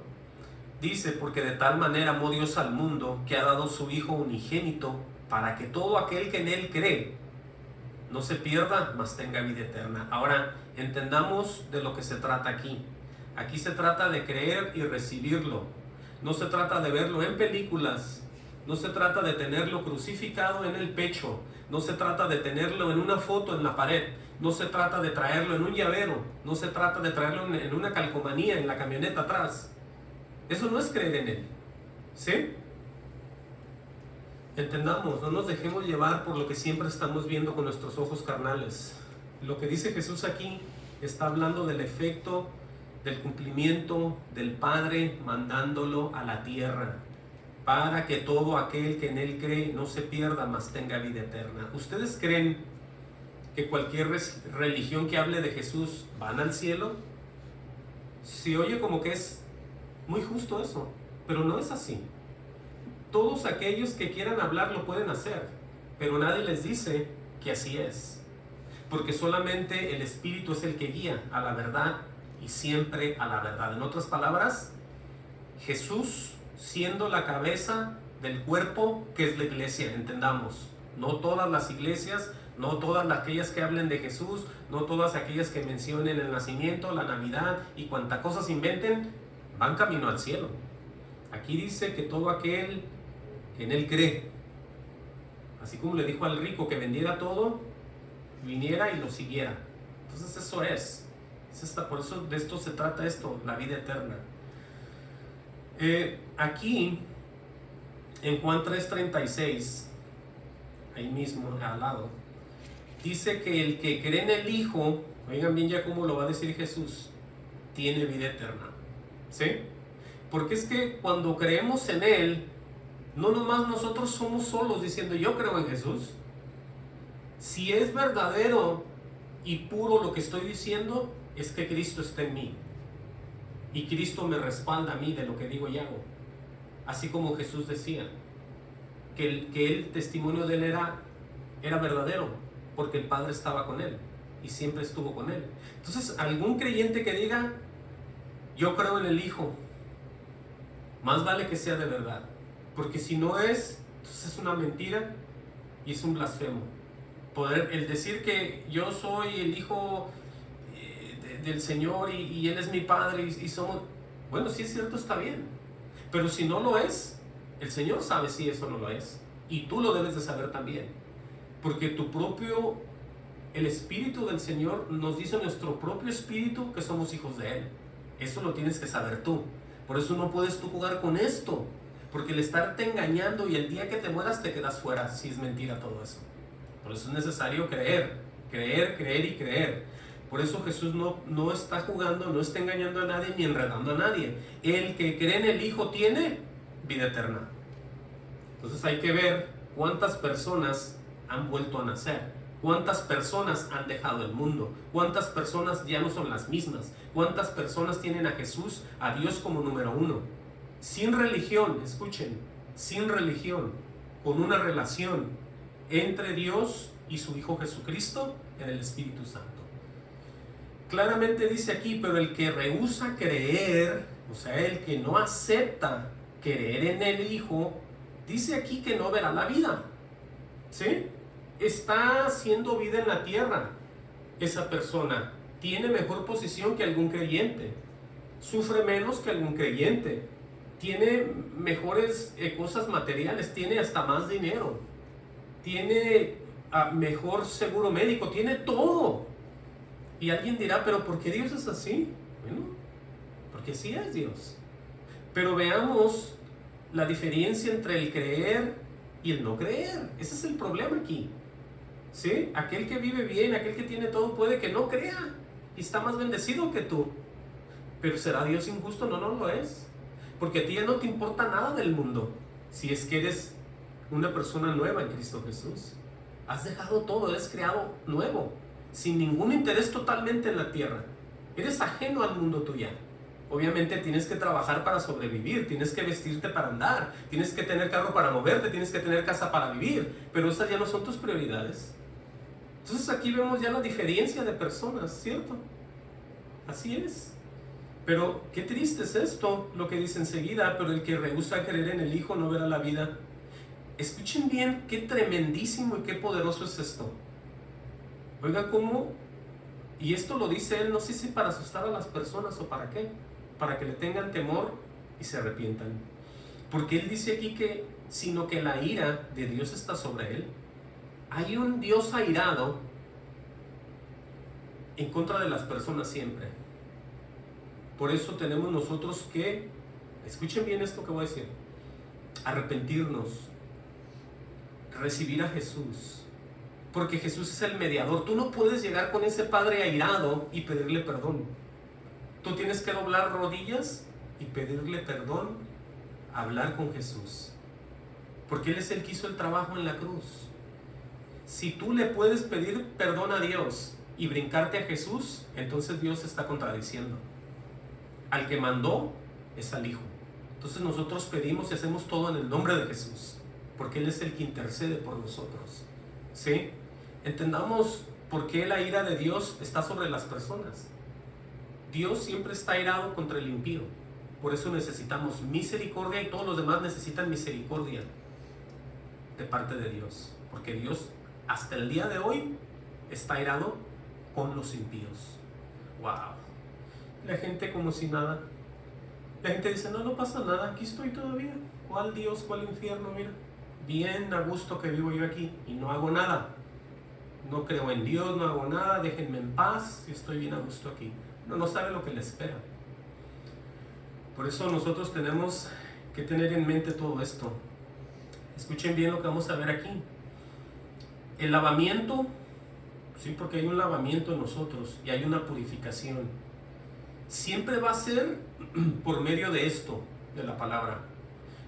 Dice, porque de tal manera amó Dios al mundo, que ha dado su Hijo unigénito, para que todo aquel que en él cree no se pierda, mas tenga vida eterna. Ahora, entendamos de lo que se trata aquí. Aquí se trata de creer y recibirlo. No se trata de verlo en películas. No se trata de tenerlo crucificado en el pecho. No se trata de tenerlo en una foto en la pared. No se trata de traerlo en un llavero. No se trata de traerlo en una calcomanía en la camioneta atrás. Eso no es creer en él. ¿Sí? Entendamos, no nos dejemos llevar por lo que siempre estamos viendo con nuestros ojos carnales. Lo que dice Jesús aquí está hablando del efecto del cumplimiento del Padre mandándolo a la tierra, para que todo aquel que en él cree no se pierda, mas tenga vida eterna. ¿Ustedes creen que cualquier religión que hable de Jesús van al cielo? Se oye como que es muy justo eso, pero no es así. Todos aquellos que quieran hablar lo pueden hacer, pero nadie les dice que así es, porque solamente el Espíritu es el que guía a la verdad y siempre a la verdad. En otras palabras, Jesús siendo la cabeza del cuerpo que es la iglesia, entendamos, no todas las iglesias, No todas aquellas que hablen de Jesús, no todas aquellas que mencionen el nacimiento, la Navidad y cuanta cosas inventen, van camino al cielo. Aquí dice que todo aquel que en Él cree, así como le dijo al rico que vendiera todo, viniera y lo siguiera. Entonces eso es por eso de esto se trata esto, la vida eterna. Aquí, en Juan 3:36, ahí mismo al lado, dice que el que cree en el Hijo, oigan bien ya cómo lo va a decir Jesús, tiene vida eterna. ¿Sí? Porque es que cuando creemos en Él, no nomás nosotros somos solos diciendo yo creo en Jesús. Si es verdadero y puro lo que estoy diciendo, es que Cristo está en mí. Y Cristo me respalda a mí de lo que digo y hago. Así como Jesús decía, que el testimonio de Él era verdadero, porque el Padre estaba con Él y siempre estuvo con Él. Entonces, algún creyente que diga, yo creo en el Hijo, más vale que sea de verdad. Porque si no es, entonces es una mentira y es un blasfemo. El decir que yo soy el Hijo del Señor y Él es mi Padre y somos... Bueno, si es cierto, está bien. Pero si no lo es, el Señor sabe si eso no lo es. Y tú lo debes de saber también. Porque el Espíritu del Señor nos dice nuestro propio Espíritu que somos hijos de Él. Eso lo tienes que saber tú. Por eso no puedes tú jugar con esto. Porque el estarte engañando y el día que te mueras te quedas fuera, si es mentira todo eso. Por eso es necesario creer y creer. Por eso Jesús no está jugando, no está engañando a nadie ni enredando a nadie. El que cree en el Hijo tiene vida eterna. Entonces hay que ver cuántas personas han vuelto a nacer, cuántas personas han dejado el mundo, cuántas personas ya no son las mismas, cuántas personas tienen a Jesús, a Dios como número uno. Sin religión, escuchen, sin religión, con una relación entre Dios y su Hijo Jesucristo en el Espíritu Santo. Claramente dice aquí, pero el que rehúsa creer, o sea, el que no acepta creer en el Hijo, dice aquí que no verá la vida. ¿Sí? Está haciendo vida en la tierra. Esa persona tiene mejor posición que algún creyente, sufre menos que algún creyente, tiene mejores cosas materiales, tiene hasta más dinero, tiene mejor seguro médico, tiene todo. Y alguien dirá, pero ¿por qué Dios es así? Bueno, porque sí es Dios. Pero veamos la diferencia entre el creer y el no creer. Ese es el problema aquí. ¿Sí? Aquel que vive bien, aquel que tiene todo, puede que no crea y está más bendecido que tú. Pero ¿será Dios injusto? No, no lo es. Porque a ti ya no te importa nada del mundo. Si es que eres una persona nueva en Cristo Jesús. Has dejado todo, eres creado nuevo, sin ningún interés totalmente en la tierra. Eres ajeno al mundo tuyo. Obviamente tienes que trabajar para sobrevivir, tienes que vestirte para andar, tienes que tener carro para moverte, tienes que tener casa para vivir, pero esas ya no son tus prioridades. Entonces aquí vemos ya la diferencia de personas, ¿cierto? Así es. Pero qué triste es esto, lo que dice enseguida, pero el que rehúsa creer en el Hijo no verá la vida. Escuchen bien qué tremendísimo y qué poderoso es esto. Oiga cómo, y esto lo dice él, no sé si para asustar a las personas o para qué, para que le tengan temor y se arrepientan. Porque él dice aquí que, sino que la ira de Dios está sobre él. Hay un Dios airado en contra de las personas siempre. Por eso tenemos nosotros que, escuchen bien esto que voy a decir, arrepentirnos, recibir a Jesús, porque Jesús es el mediador. Tú no puedes llegar con ese padre airado y pedirle perdón. Tú tienes que doblar rodillas y pedirle perdón, hablar con Jesús, porque Él es el que hizo el trabajo en la cruz. Si tú le puedes pedir perdón a Dios y brincarte a Jesús, entonces Dios se está contradiciendo. Al que mandó es al Hijo. Entonces nosotros pedimos y hacemos todo en el nombre de Jesús, porque Él es el que intercede por nosotros. ¿Sí? Entendamos por qué la ira de Dios está sobre las personas. Dios siempre está airado contra el impío. Por eso necesitamos misericordia y todos los demás necesitan misericordia de parte de Dios, porque Dios hasta el día de hoy está airado con los impíos. Wow. La gente como si nada. La gente dice, no pasa nada, aquí estoy todavía. ¿Cuál Dios, cuál infierno? Mira, bien a gusto que vivo yo aquí y no hago nada. No creo en Dios, no hago nada, déjenme en paz, y estoy bien a gusto aquí. No sabe lo que le espera. Por eso nosotros tenemos que tener en mente todo esto. Escuchen bien lo que vamos a ver aquí. El lavamiento, sí, porque hay un lavamiento en nosotros y hay una purificación. Siempre va a ser por medio de esto, de la palabra.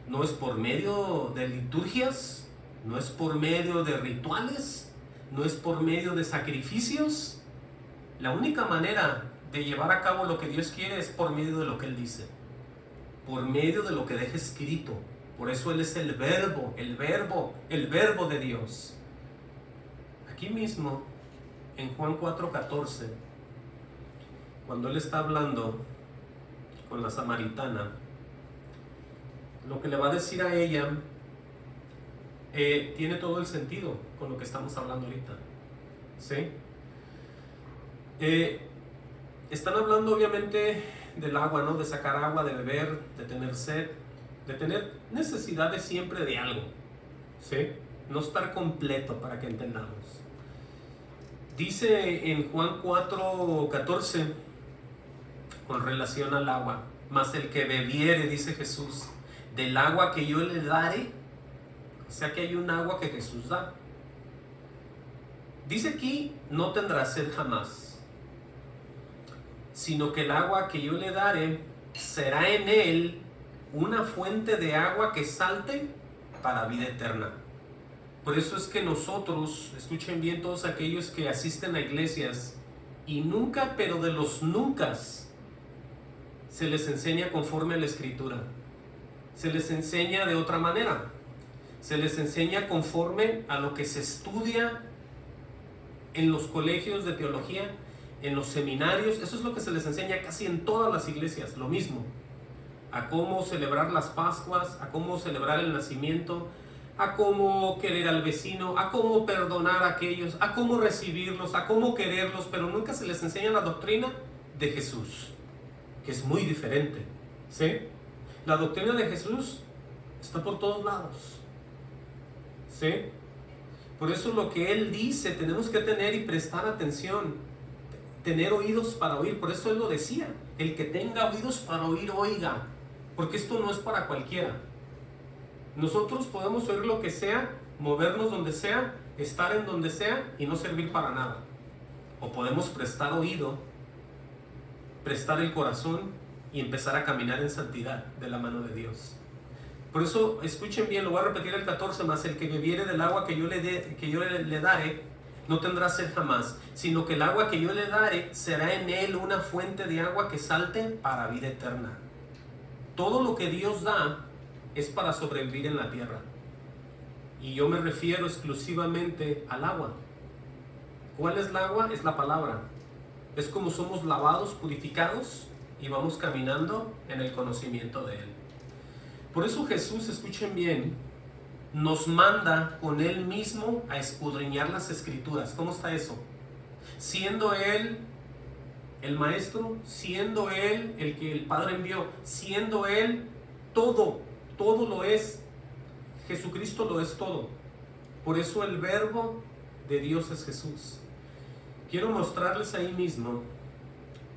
No es por medio de liturgias, no es por medio de rituales, no es por medio de sacrificios. La única manera de llevar a cabo lo que Dios quiere es por medio de lo que Él dice, por medio de lo que deja escrito. Por eso Él es el verbo de Dios. Aquí mismo, en Juan 4:14, cuando Él está hablando con la samaritana, lo que le va a decir a ella tiene todo el sentido con lo que estamos hablando ahorita. ¿Sí? Están hablando obviamente del agua, ¿no? De sacar agua, de beber, de tener sed, de tener necesidades siempre de algo. ¿Sí? No estar completo, para que entendamos. Dice en Juan 4:14, con relación al agua, mas el que bebiere, dice Jesús, del agua que yo le daré, o sea que hay un agua que Jesús da. Dice aquí, no tendrá sed jamás, sino que el agua que yo le daré será en él una fuente de agua que salte para vida eterna. Por eso es que nosotros, escuchen bien todos aquellos que asisten a iglesias y nunca, pero de los nunca, se les enseña conforme a la Escritura. Se les enseña de otra manera. Se les enseña conforme a lo que se estudia en los colegios de teología, en los seminarios. Eso es lo que se les enseña casi en todas las iglesias, lo mismo. A cómo celebrar las Pascuas, a cómo celebrar el nacimiento, a cómo querer al vecino, a cómo perdonar a aquellos, a cómo recibirlos, a cómo quererlos, pero nunca se les enseña la doctrina de Jesús, que es muy diferente. ¿Sí? La doctrina de Jesús está por todos lados. ¿Sí? Por eso lo que Él dice tenemos que tener y prestar atención, tener oídos para oír. Por eso Él lo decía, el que tenga oídos para oír, oiga, porque esto no es para cualquiera. Nosotros podemos oír lo que sea, movernos donde sea, estar en donde sea y no servir para nada. O podemos prestar oído, prestar el corazón y empezar a caminar en santidad de la mano de Dios. Por eso, escuchen bien, lo voy a repetir el 14, más el que bebiere del agua que yo le daré, no tendrá sed jamás, sino que el agua que yo le daré será en él una fuente de agua que salte para vida eterna. Todo lo que Dios da es para sobrevivir en la tierra. Y yo me refiero exclusivamente al agua. ¿Cuál es el agua? Es la palabra. Es como somos lavados, purificados y vamos caminando en el conocimiento de Él. Por eso Jesús, escuchen bien, nos manda con Él mismo a escudriñar las Escrituras. ¿Cómo está eso? Siendo Él el Maestro, siendo Él el que el Padre envió, siendo Él todo lo es. Jesucristo lo es todo. Por eso el verbo de Dios es Jesús. Quiero mostrarles ahí mismo,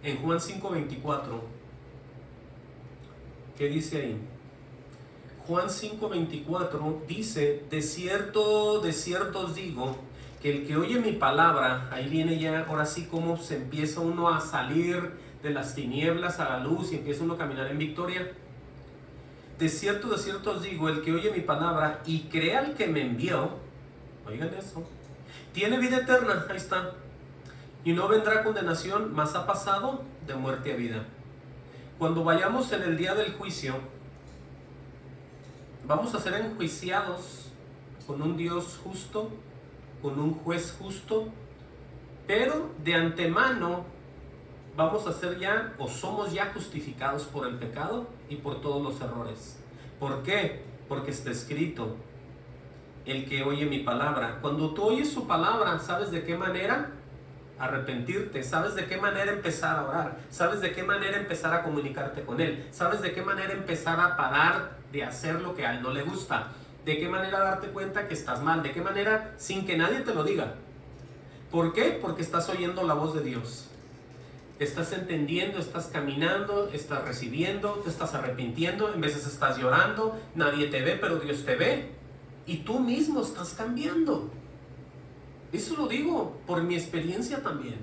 en Juan 5:24, ¿qué dice ahí? Juan 5:24 dice, de cierto os digo, que el que oye mi palabra, ahí viene ya, ahora sí como se empieza uno a salir de las tinieblas a la luz y empieza uno a caminar en victoria. De cierto os digo, el que oye mi palabra y crea al que me envió, oigan eso, tiene vida eterna, ahí está, y no vendrá condenación, mas ha pasado de muerte a vida. Cuando vayamos en el día del juicio, vamos a ser enjuiciados con un Dios justo, con un juez justo, pero de antemano vamos a ser ya, o somos ya justificados por el pecado y por todos los errores. ¿Por qué? Porque está escrito, el que oye mi palabra. Cuando tú oyes su palabra, ¿sabes de qué manera arrepentirte? ¿Sabes de qué manera empezar a orar? ¿Sabes de qué manera empezar a comunicarte con Él? ¿Sabes de qué manera empezar a parar de hacer lo que a Él no le gusta? ¿De qué manera darte cuenta que estás mal? ¿De qué manera sin que nadie te lo diga? ¿Por qué? Porque estás oyendo la voz de Dios. Estás entendiendo, estás caminando, estás recibiendo, te estás arrepintiendo, en veces estás llorando, nadie te ve, pero Dios te ve. Y tú mismo estás cambiando. Eso lo digo por mi experiencia también,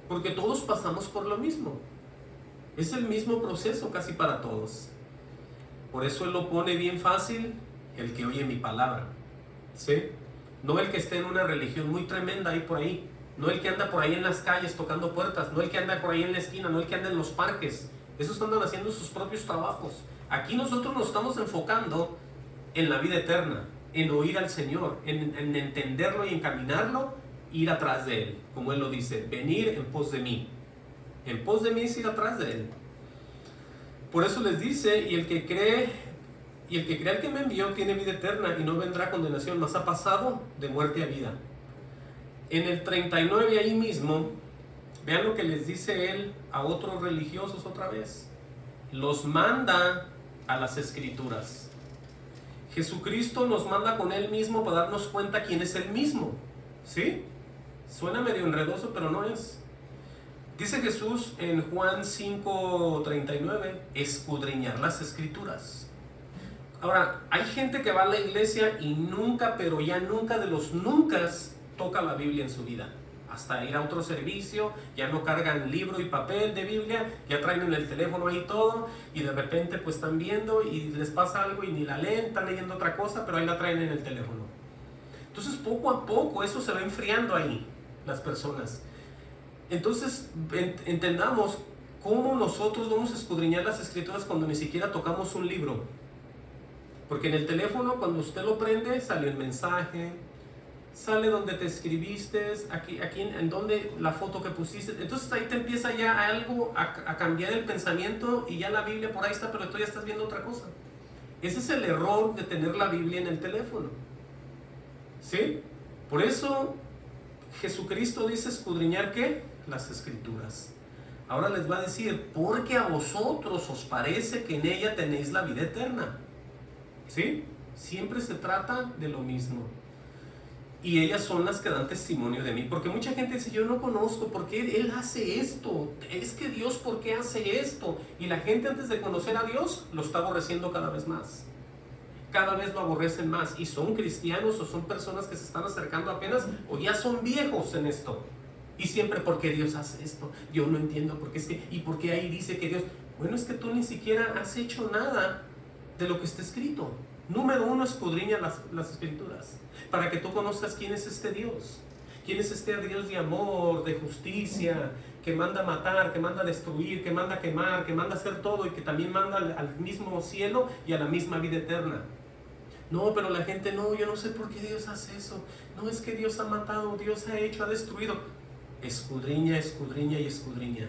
porque todos pasamos por lo mismo. Es el mismo proceso casi para todos. Por eso Él lo pone bien fácil, el que oye mi palabra. ¿Sí? No el que esté en una religión muy tremenda ahí por ahí. No el que anda por ahí en las calles tocando puertas. No el que anda por ahí en la esquina. No el que anda en los parques. Esos andan haciendo sus propios trabajos. Aquí nosotros nos estamos enfocando en la vida eterna, en oír al Señor, en entenderlo y encaminarlo, ir atrás de Él. Como Él lo dice, venir en pos de mí. En pos de mí es ir atrás de Él. Por eso les dice, y el que cree al que me envió tiene vida eterna y no vendrá condenación, mas ha pasado de muerte a vida. En el 39 ahí mismo, vean lo que les dice Él a otros religiosos otra vez. Los manda a las Escrituras. Jesucristo nos manda con Él mismo para darnos cuenta quién es Él mismo. ¿Sí? Suena medio enredoso, pero no es. Dice Jesús en Juan 5:39, escudriñar las Escrituras. Ahora, hay gente que va a la iglesia y nunca, pero ya nunca de los nunca toca la Biblia en su vida. Hasta ir a otro servicio, ya no cargan libro y papel de Biblia, ya traen en el teléfono ahí todo, y de repente pues están viendo y les pasa algo y ni la leen, están leyendo otra cosa, pero ahí la traen en el teléfono. Entonces poco a poco eso se va enfriando ahí, las personas. Entonces entendamos cómo nosotros vamos a escudriñar las Escrituras cuando ni siquiera tocamos un libro. Porque en el teléfono, cuando usted lo prende, sale el mensaje, sale donde te escribiste, aquí en donde la foto que pusiste. Entonces ahí te empieza ya algo a cambiar el pensamiento y ya la Biblia por ahí está, pero tú ya estás viendo otra cosa. Ese es el error de tener la Biblia en el teléfono. ¿Sí? Por eso Jesucristo dice escudriñar ¿qué? Las Escrituras. Ahora les va a decir, porque a vosotros os parece que en ella tenéis la vida eterna. ¿Sí? Siempre se trata de lo mismo. Y ellas son las que dan testimonio de mí. Porque mucha gente dice, yo no conozco, ¿por qué Él hace esto? Es que Dios, ¿por qué hace esto? Y la gente antes de conocer a Dios, lo está aborreciendo cada vez más. Cada vez lo aborrecen más. Y son cristianos o son personas que se están acercando apenas, o ya son viejos en esto. Y siempre, ¿por qué Dios hace esto? Yo no entiendo, porque es que, ¿y por qué ahí dice que Dios? Bueno, es que tú ni siquiera has hecho nada de lo que está escrito. Número uno, escudriña las Escrituras para que tú conozcas quién es este Dios. Quién es este Dios de amor, de justicia, que manda matar, que manda destruir, que manda quemar, que manda hacer todo y que también manda al mismo cielo y a la misma vida eterna. No, pero la gente no, yo no sé por qué Dios hace eso. No, es que Dios ha matado, Dios ha hecho, ha destruido. Escudriña, escudriña y escudriña.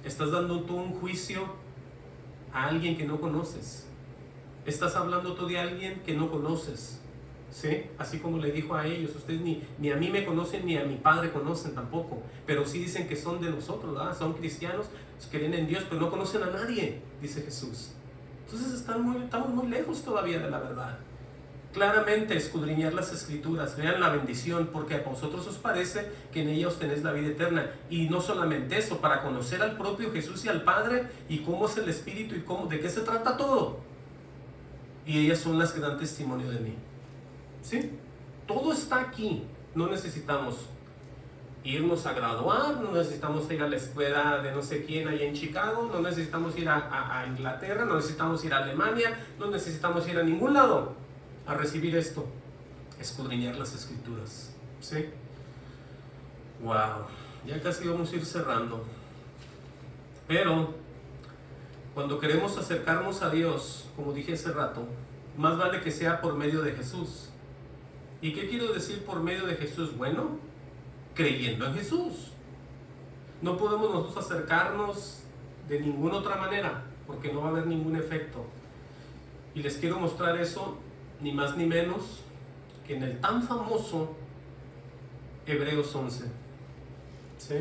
Estás dando tú un juicio a alguien que no conoces. Estás hablando tú de alguien que no conoces. ¿Sí? Así como le dijo a ellos, ustedes ni a mí me conocen, ni a mi Padre conocen tampoco. Pero sí dicen que son de nosotros, ¿verdad? Son cristianos, creen en Dios, pero no conocen a nadie, dice Jesús. Entonces estamos muy lejos todavía de la verdad. Claramente escudriñar las Escrituras, vean la bendición, porque a vosotros os parece que en ella os tenéis la vida eterna. Y no solamente eso, para conocer al propio Jesús y al Padre, y cómo es el Espíritu, y de qué se trata todo. Y ellas son las que dan testimonio de mí. ¿Sí? Todo está aquí. No necesitamos irnos a graduar, no necesitamos ir a la escuela de no sé quién allá en Chicago, no necesitamos ir a Inglaterra, no necesitamos ir a Alemania, no necesitamos ir a ningún lado a recibir esto. Escudriñar las Escrituras. ¿Sí? Wow. Ya casi vamos a ir cerrando. Pero cuando queremos acercarnos a Dios, como dije hace rato, más vale que sea por medio de Jesús. ¿Y qué quiero decir por medio de Jesús? Bueno, creyendo en Jesús. No podemos nosotros acercarnos de ninguna otra manera, porque no va a haber ningún efecto. Y les quiero mostrar eso, ni más ni menos, que en el tan famoso Hebreos 11. ¿Sí?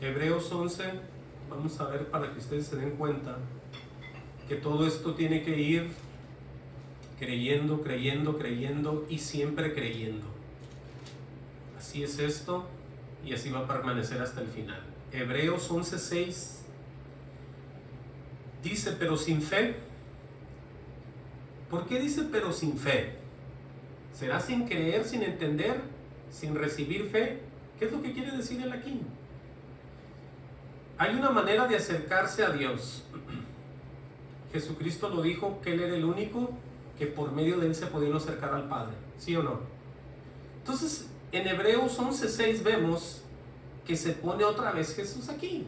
Hebreos 11, vamos a ver para que ustedes se den cuenta que todo esto tiene que ir creyendo, creyendo, creyendo y siempre creyendo. Así es esto y así va a permanecer hasta el final. Hebreos 11:6 dice, pero sin fe. ¿Por qué dice pero sin fe? ¿Será sin creer, sin entender, sin recibir fe? ¿Qué es lo que quiere decir él aquí? Hay una manera de acercarse a Dios. Jesucristo lo dijo, que Él era el único que por medio de Él se podía acercar al Padre. ¿Sí o no? Entonces, en Hebreos 11:6 vemos que se pone otra vez Jesús aquí.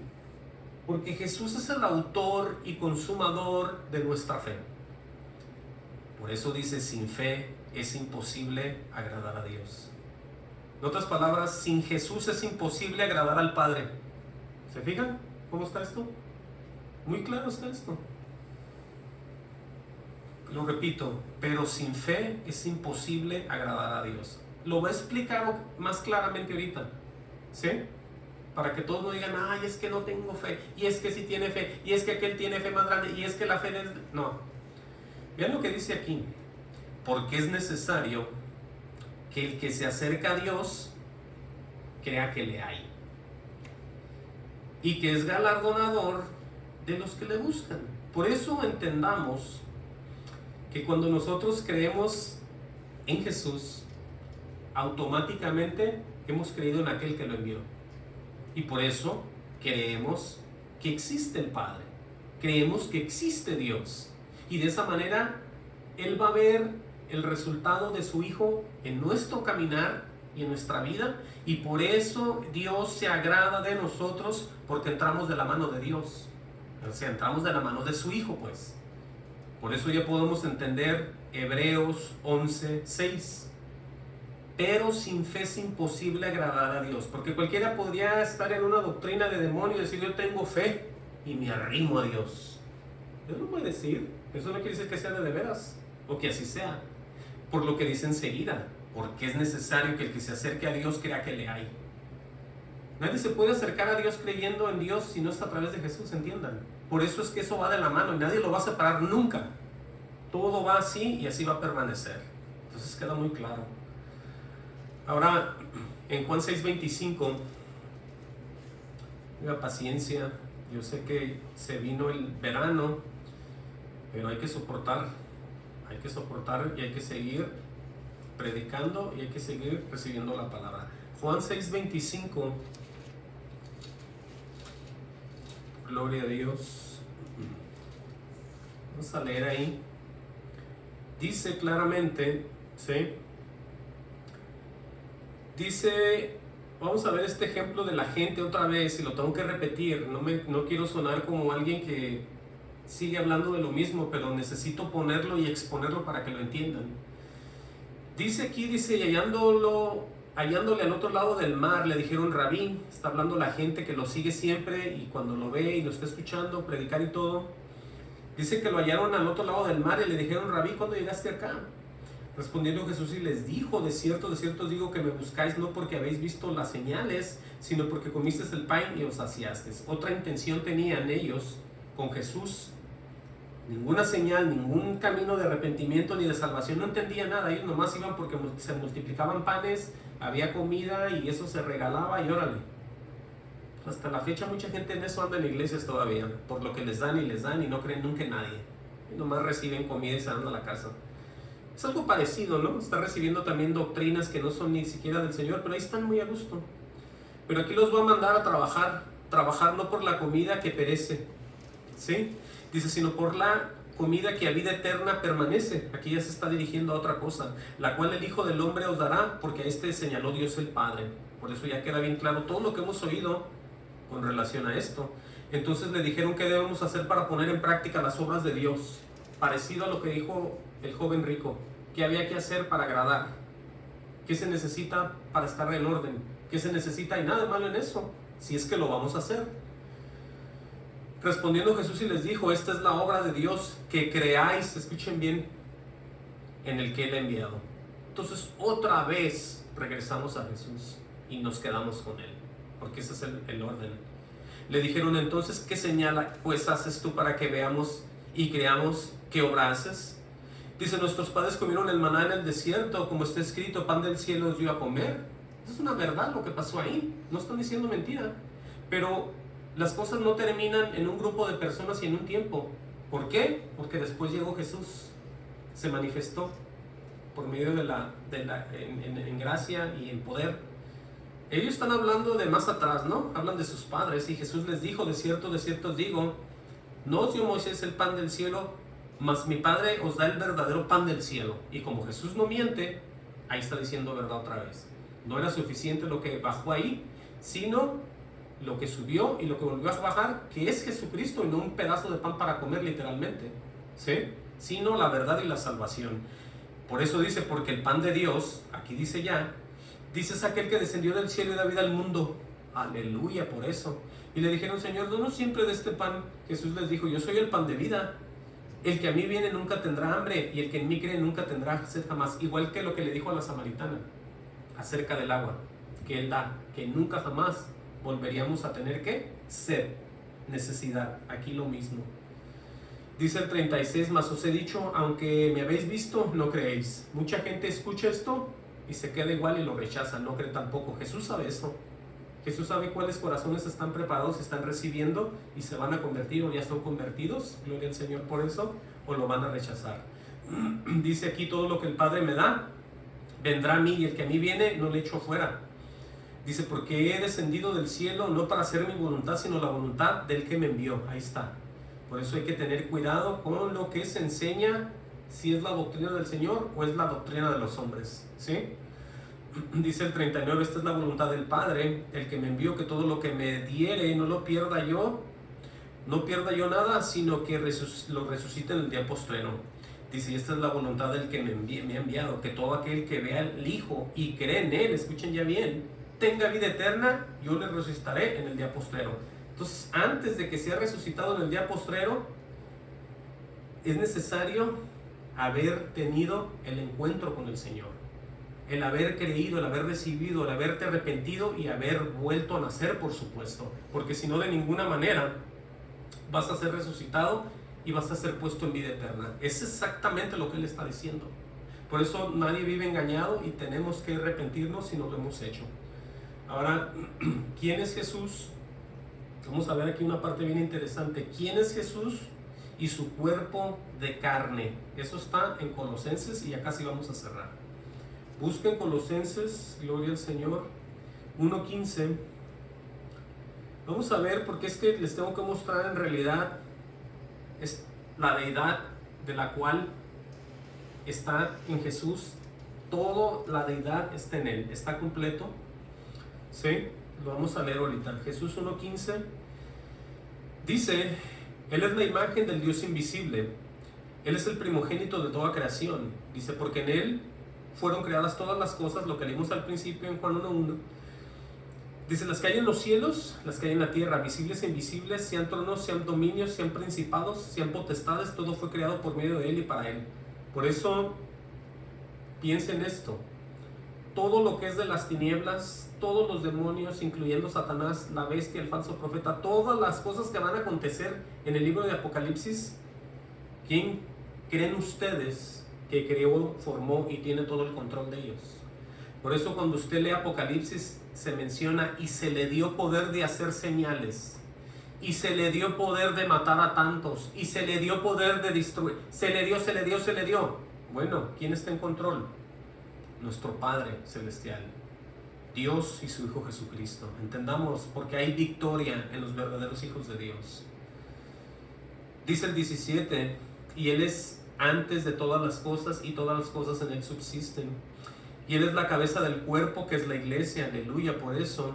Porque Jesús es el autor y consumador de nuestra fe. Por eso dice, sin fe es imposible agradar a Dios. En otras palabras, sin Jesús es imposible agradar al Padre. ¿Se fijan cómo está esto? Muy claro está esto. Lo repito, pero sin fe es imposible agradar a Dios. Lo voy a explicar más claramente ahorita, ¿sí? Para que todos no digan, ay, es que no tengo fe, y es que sí tiene fe, y es que aquel tiene fe más grande, y es que la fe es... No. Vean lo que dice aquí. Porque es necesario que el que se acerca a Dios crea que le hay. Y que es galardonador de los que le buscan. Por eso entendamos que cuando nosotros creemos en Jesús, automáticamente hemos creído en aquel que lo envió. Y por eso creemos que existe el Padre. Creemos que existe Dios. Y de esa manera, Él va a ver el resultado de su Hijo en nuestro caminar y en nuestra vida. Y por eso Dios se agrada de nosotros, porque entramos de la mano de Dios. O sea, entramos de la mano de su Hijo, pues. Por eso ya podemos entender Hebreos 11:6. Pero sin fe es imposible agradar a Dios. Porque cualquiera podría estar en una doctrina de demonio y decir, yo tengo fe y me arrimo a Dios. Dios no puede decir. Eso no quiere decir que sea de veras o que así sea. Por lo que dice enseguida, porque es necesario que el que se acerque a Dios crea que le hay. Nadie se puede acercar a Dios creyendo en Dios si no es a través de Jesús, entiendan. Por eso es que eso va de la mano y nadie lo va a separar nunca. Todo va así y así va a permanecer. Entonces queda muy claro. Ahora, en Juan 6:25, tenga paciencia. Yo sé que se vino el verano, pero hay que soportar y hay que seguir predicando y hay que seguir recibiendo la palabra. Juan 6:25, gloria a Dios. Vamos a leer ahí. Dice claramente, ¿sí? Dice, vamos a ver este ejemplo de la gente otra vez, y lo tengo que repetir. No quiero sonar como alguien que sigue hablando de lo mismo, pero necesito ponerlo y exponerlo para que lo entiendan. Dice aquí, y hallándole al otro lado del mar, le dijeron Rabí. Está hablando la gente que lo sigue siempre y cuando lo ve y lo está escuchando predicar y todo. Dice que lo hallaron al otro lado del mar y le dijeron, Rabí, ¿cuándo llegaste acá? Respondiendo Jesús y les dijo, de cierto os digo que me buscáis no porque habéis visto las señales, sino porque comisteis el pan y os saciasteis. Otra intención tenían ellos con Jesús. Ninguna señal, ningún camino de arrepentimiento ni de salvación, no entendía nada. Ellos nomás iban porque se multiplicaban panes, había comida y eso se regalaba y órale. Hasta la fecha mucha gente en eso anda en iglesias todavía, por lo que les dan y no creen nunca en nadie. Y nomás reciben comida y se van a la casa. Es algo parecido, ¿no? Está recibiendo también doctrinas que no son ni siquiera del Señor, pero ahí están muy a gusto. Pero aquí los va a mandar a trabajar no por la comida que perece, ¿sí? Dice, sino por la comida que a vida eterna permanece. Aquí ya se está dirigiendo a otra cosa, la cual el Hijo del Hombre os dará, porque a este señaló Dios el Padre. Por eso ya queda bien claro todo lo que hemos oído con relación a esto. Entonces le dijeron qué debemos hacer para poner en práctica las obras de Dios, parecido a lo que dijo el joven rico. ¿Qué había que hacer para agradar? ¿Qué se necesita para estar en orden? ¿Qué se necesita? Y nada de malo en eso, si es que lo vamos a hacer. Respondiendo Jesús y les dijo, esta es la obra de Dios, que creáis, escuchen bien, en el que Él ha enviado. Entonces otra vez regresamos a Jesús y nos quedamos con Él, porque ese es el orden. Le dijeron entonces, ¿qué señal pues haces tú para que veamos y creamos? ¿Qué obra haces? Dice, nuestros padres comieron el maná en el desierto, como está escrito, pan del cielo os dio a comer. Es una verdad lo que pasó ahí, no están diciendo mentira. Pero las cosas no terminan en un grupo de personas y en un tiempo. ¿Por qué? Porque después llegó Jesús, se manifestó por medio en gracia y en poder. Ellos están hablando de más atrás, ¿no? Hablan de sus padres y Jesús les dijo, de cierto os digo, no os dio Moisés el pan del cielo, mas mi Padre os da el verdadero pan del cielo. Y como Jesús no miente, ahí está diciendo verdad otra vez. No era suficiente lo que bajó ahí, sino lo que subió y lo que volvió a bajar, que es Jesucristo y no un pedazo de pan para comer literalmente, ¿sí? Sino la verdad y la salvación. Por eso dice, porque el pan de Dios, aquí dice ya, dice es aquel que descendió del cielo y da vida al mundo. Aleluya por eso. Y le dijeron, Señor, danos siempre de este pan. Jesús les dijo, yo soy el pan de vida. El que a mí viene nunca tendrá hambre, y el que en mí cree nunca tendrá sed jamás. Igual que lo que le dijo a la samaritana acerca del agua que Él da, que nunca jamás volveríamos a tener ¿qué? Sed, necesidad. Aquí lo mismo. Dice el 36, mas os he dicho, aunque me habéis visto, no creéis. Mucha gente escucha esto y se queda igual y lo rechaza, no cree tampoco. Jesús sabe eso. Jesús sabe cuáles corazones están preparados, están recibiendo y se van a convertir o ya son convertidos, gloria al Señor por eso, o lo van a rechazar. Dice aquí, todo lo que el Padre me da, vendrá a mí, y el que a mí viene, no le echo fuera. Dice, porque he descendido del cielo no para hacer mi voluntad, sino la voluntad del que me envió. Ahí está. Por eso hay que tener cuidado con lo que se enseña, si es la doctrina del Señor o es la doctrina de los hombres, ¿sí? Dice el 39, esta es la voluntad del Padre, el que me envió, que todo lo que me diere no lo pierda yo, no pierda yo nada, sino que lo resucite en el día postrero. Dice, y esta es la voluntad del que me ha enviado, que todo aquel que vea al Hijo y cree en Él, escuchen ya bien, tenga vida eterna, yo le resucitaré en el día postrero. Entonces, antes de que sea resucitado en el día postrero, es necesario haber tenido el encuentro con el Señor. El haber creído, el haber recibido, el haberte arrepentido y haber vuelto a nacer, por supuesto. Porque si no, de ninguna manera vas a ser resucitado y vas a ser puesto en vida eterna. Es exactamente lo que Él está diciendo. Por eso nadie vive engañado y tenemos que arrepentirnos si no lo hemos hecho. Ahora, ¿quién es Jesús? Vamos a ver aquí una parte bien interesante. ¿Quién es Jesús y su cuerpo de carne? Eso está en Colosenses y ya casi vamos a cerrar. Busquen Colosenses, gloria al Señor, 1:15. Vamos a ver, porque es que les tengo que mostrar en realidad es la deidad de la cual está en Jesús. Toda la deidad está en Él, está completo. ¿Sí? Lo vamos a leer ahorita. Jesús 1:15 dice, Él es la imagen del Dios invisible. Él es el primogénito de toda creación. Dice, porque en Él fueron creadas todas las cosas, lo que leímos al principio en Juan 1:1. Dice, las que hay en los cielos, las que hay en la tierra, visibles e invisibles, sean tronos, sean dominios, sean principados, sean potestades, todo fue creado por medio de Él y para Él. Por eso, piensen esto. Todo lo que es de las tinieblas, todos los demonios, incluyendo Satanás, la bestia, el falso profeta, todas las cosas que van a acontecer en el libro de Apocalipsis, ¿quién creen ustedes que creó, formó y tiene todo el control de ellos? Por eso cuando usted lee Apocalipsis se menciona y se le dio poder de hacer señales, y se le dio poder de matar a tantos, y se le dio poder de destruir, se le dio. Bueno, ¿quién está en control? Nuestro Padre Celestial, Dios y su Hijo Jesucristo. Entendamos, porque hay victoria en los verdaderos hijos de Dios. Dice el 17, y Él es antes de todas las cosas, y todas las cosas en Él subsisten. Y Él es la cabeza del cuerpo, que es la iglesia. Aleluya, por eso.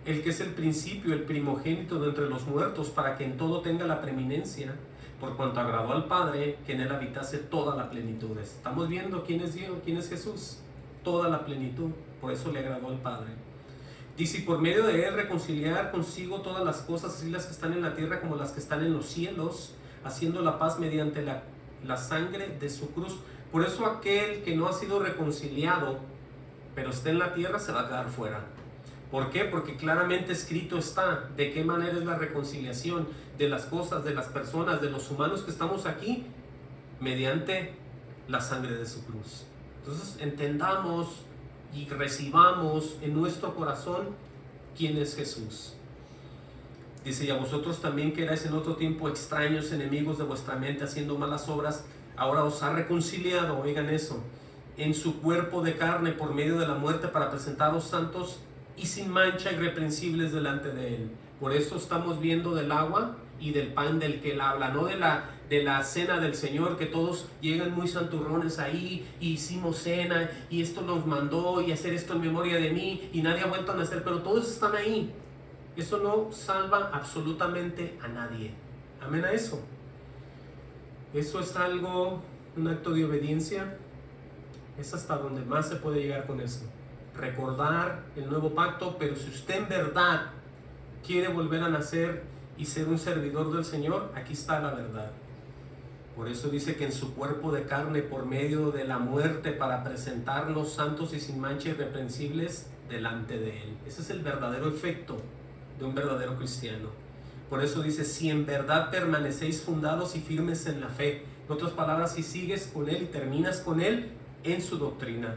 El que es el principio, el primogénito de entre los muertos, para que en todo tenga la preeminencia, por cuanto agradó al Padre que en Él habitase toda la plenitud. Estamos viendo quién es Dios, quién es Jesús. Toda la plenitud, por eso le agradó al Padre. Dice, y por medio de Él reconciliar consigo todas las cosas, así las que están en la tierra como las que están en los cielos, haciendo la paz mediante la sangre de su cruz. Por eso aquel que no ha sido reconciliado, pero está en la tierra, se va a quedar fuera. ¿Por qué? Porque claramente escrito está de qué manera es la reconciliación de las cosas, de las personas, de los humanos que estamos aquí, mediante la sangre de su cruz. Entonces entendamos y recibamos en nuestro corazón quién es Jesús. Dice, y a vosotros también que erais en otro tiempo extraños, enemigos de vuestra mente, haciendo malas obras, ahora os ha reconciliado, oigan eso, en su cuerpo de carne por medio de la muerte, para presentaros santos y sin mancha, irreprensibles delante de Él. Por eso estamos viendo del agua y del pan del que Él habla, no de la cena del Señor, que todos llegan muy santurrones ahí, y hicimos cena, y esto nos mandó, y hacer esto en memoria de mí, y nadie ha vuelto a nacer, pero todos están ahí. Eso no salva absolutamente a nadie. Amén a eso. Eso es algo, un acto de obediencia. Es hasta donde más se puede llegar con eso. Recordar el nuevo pacto, pero si usted en verdad quiere volver a nacer y ser un servidor del Señor, aquí está la verdad. Por eso dice que en su cuerpo de carne, por medio de la muerte, para presentarnos santos y sin mancha, irreprensibles delante de Él. Ese es el verdadero efecto de un verdadero cristiano. Por eso dice, si en verdad permanecéis fundados y firmes en la fe. En otras palabras, si sigues con Él y terminas con Él en su doctrina.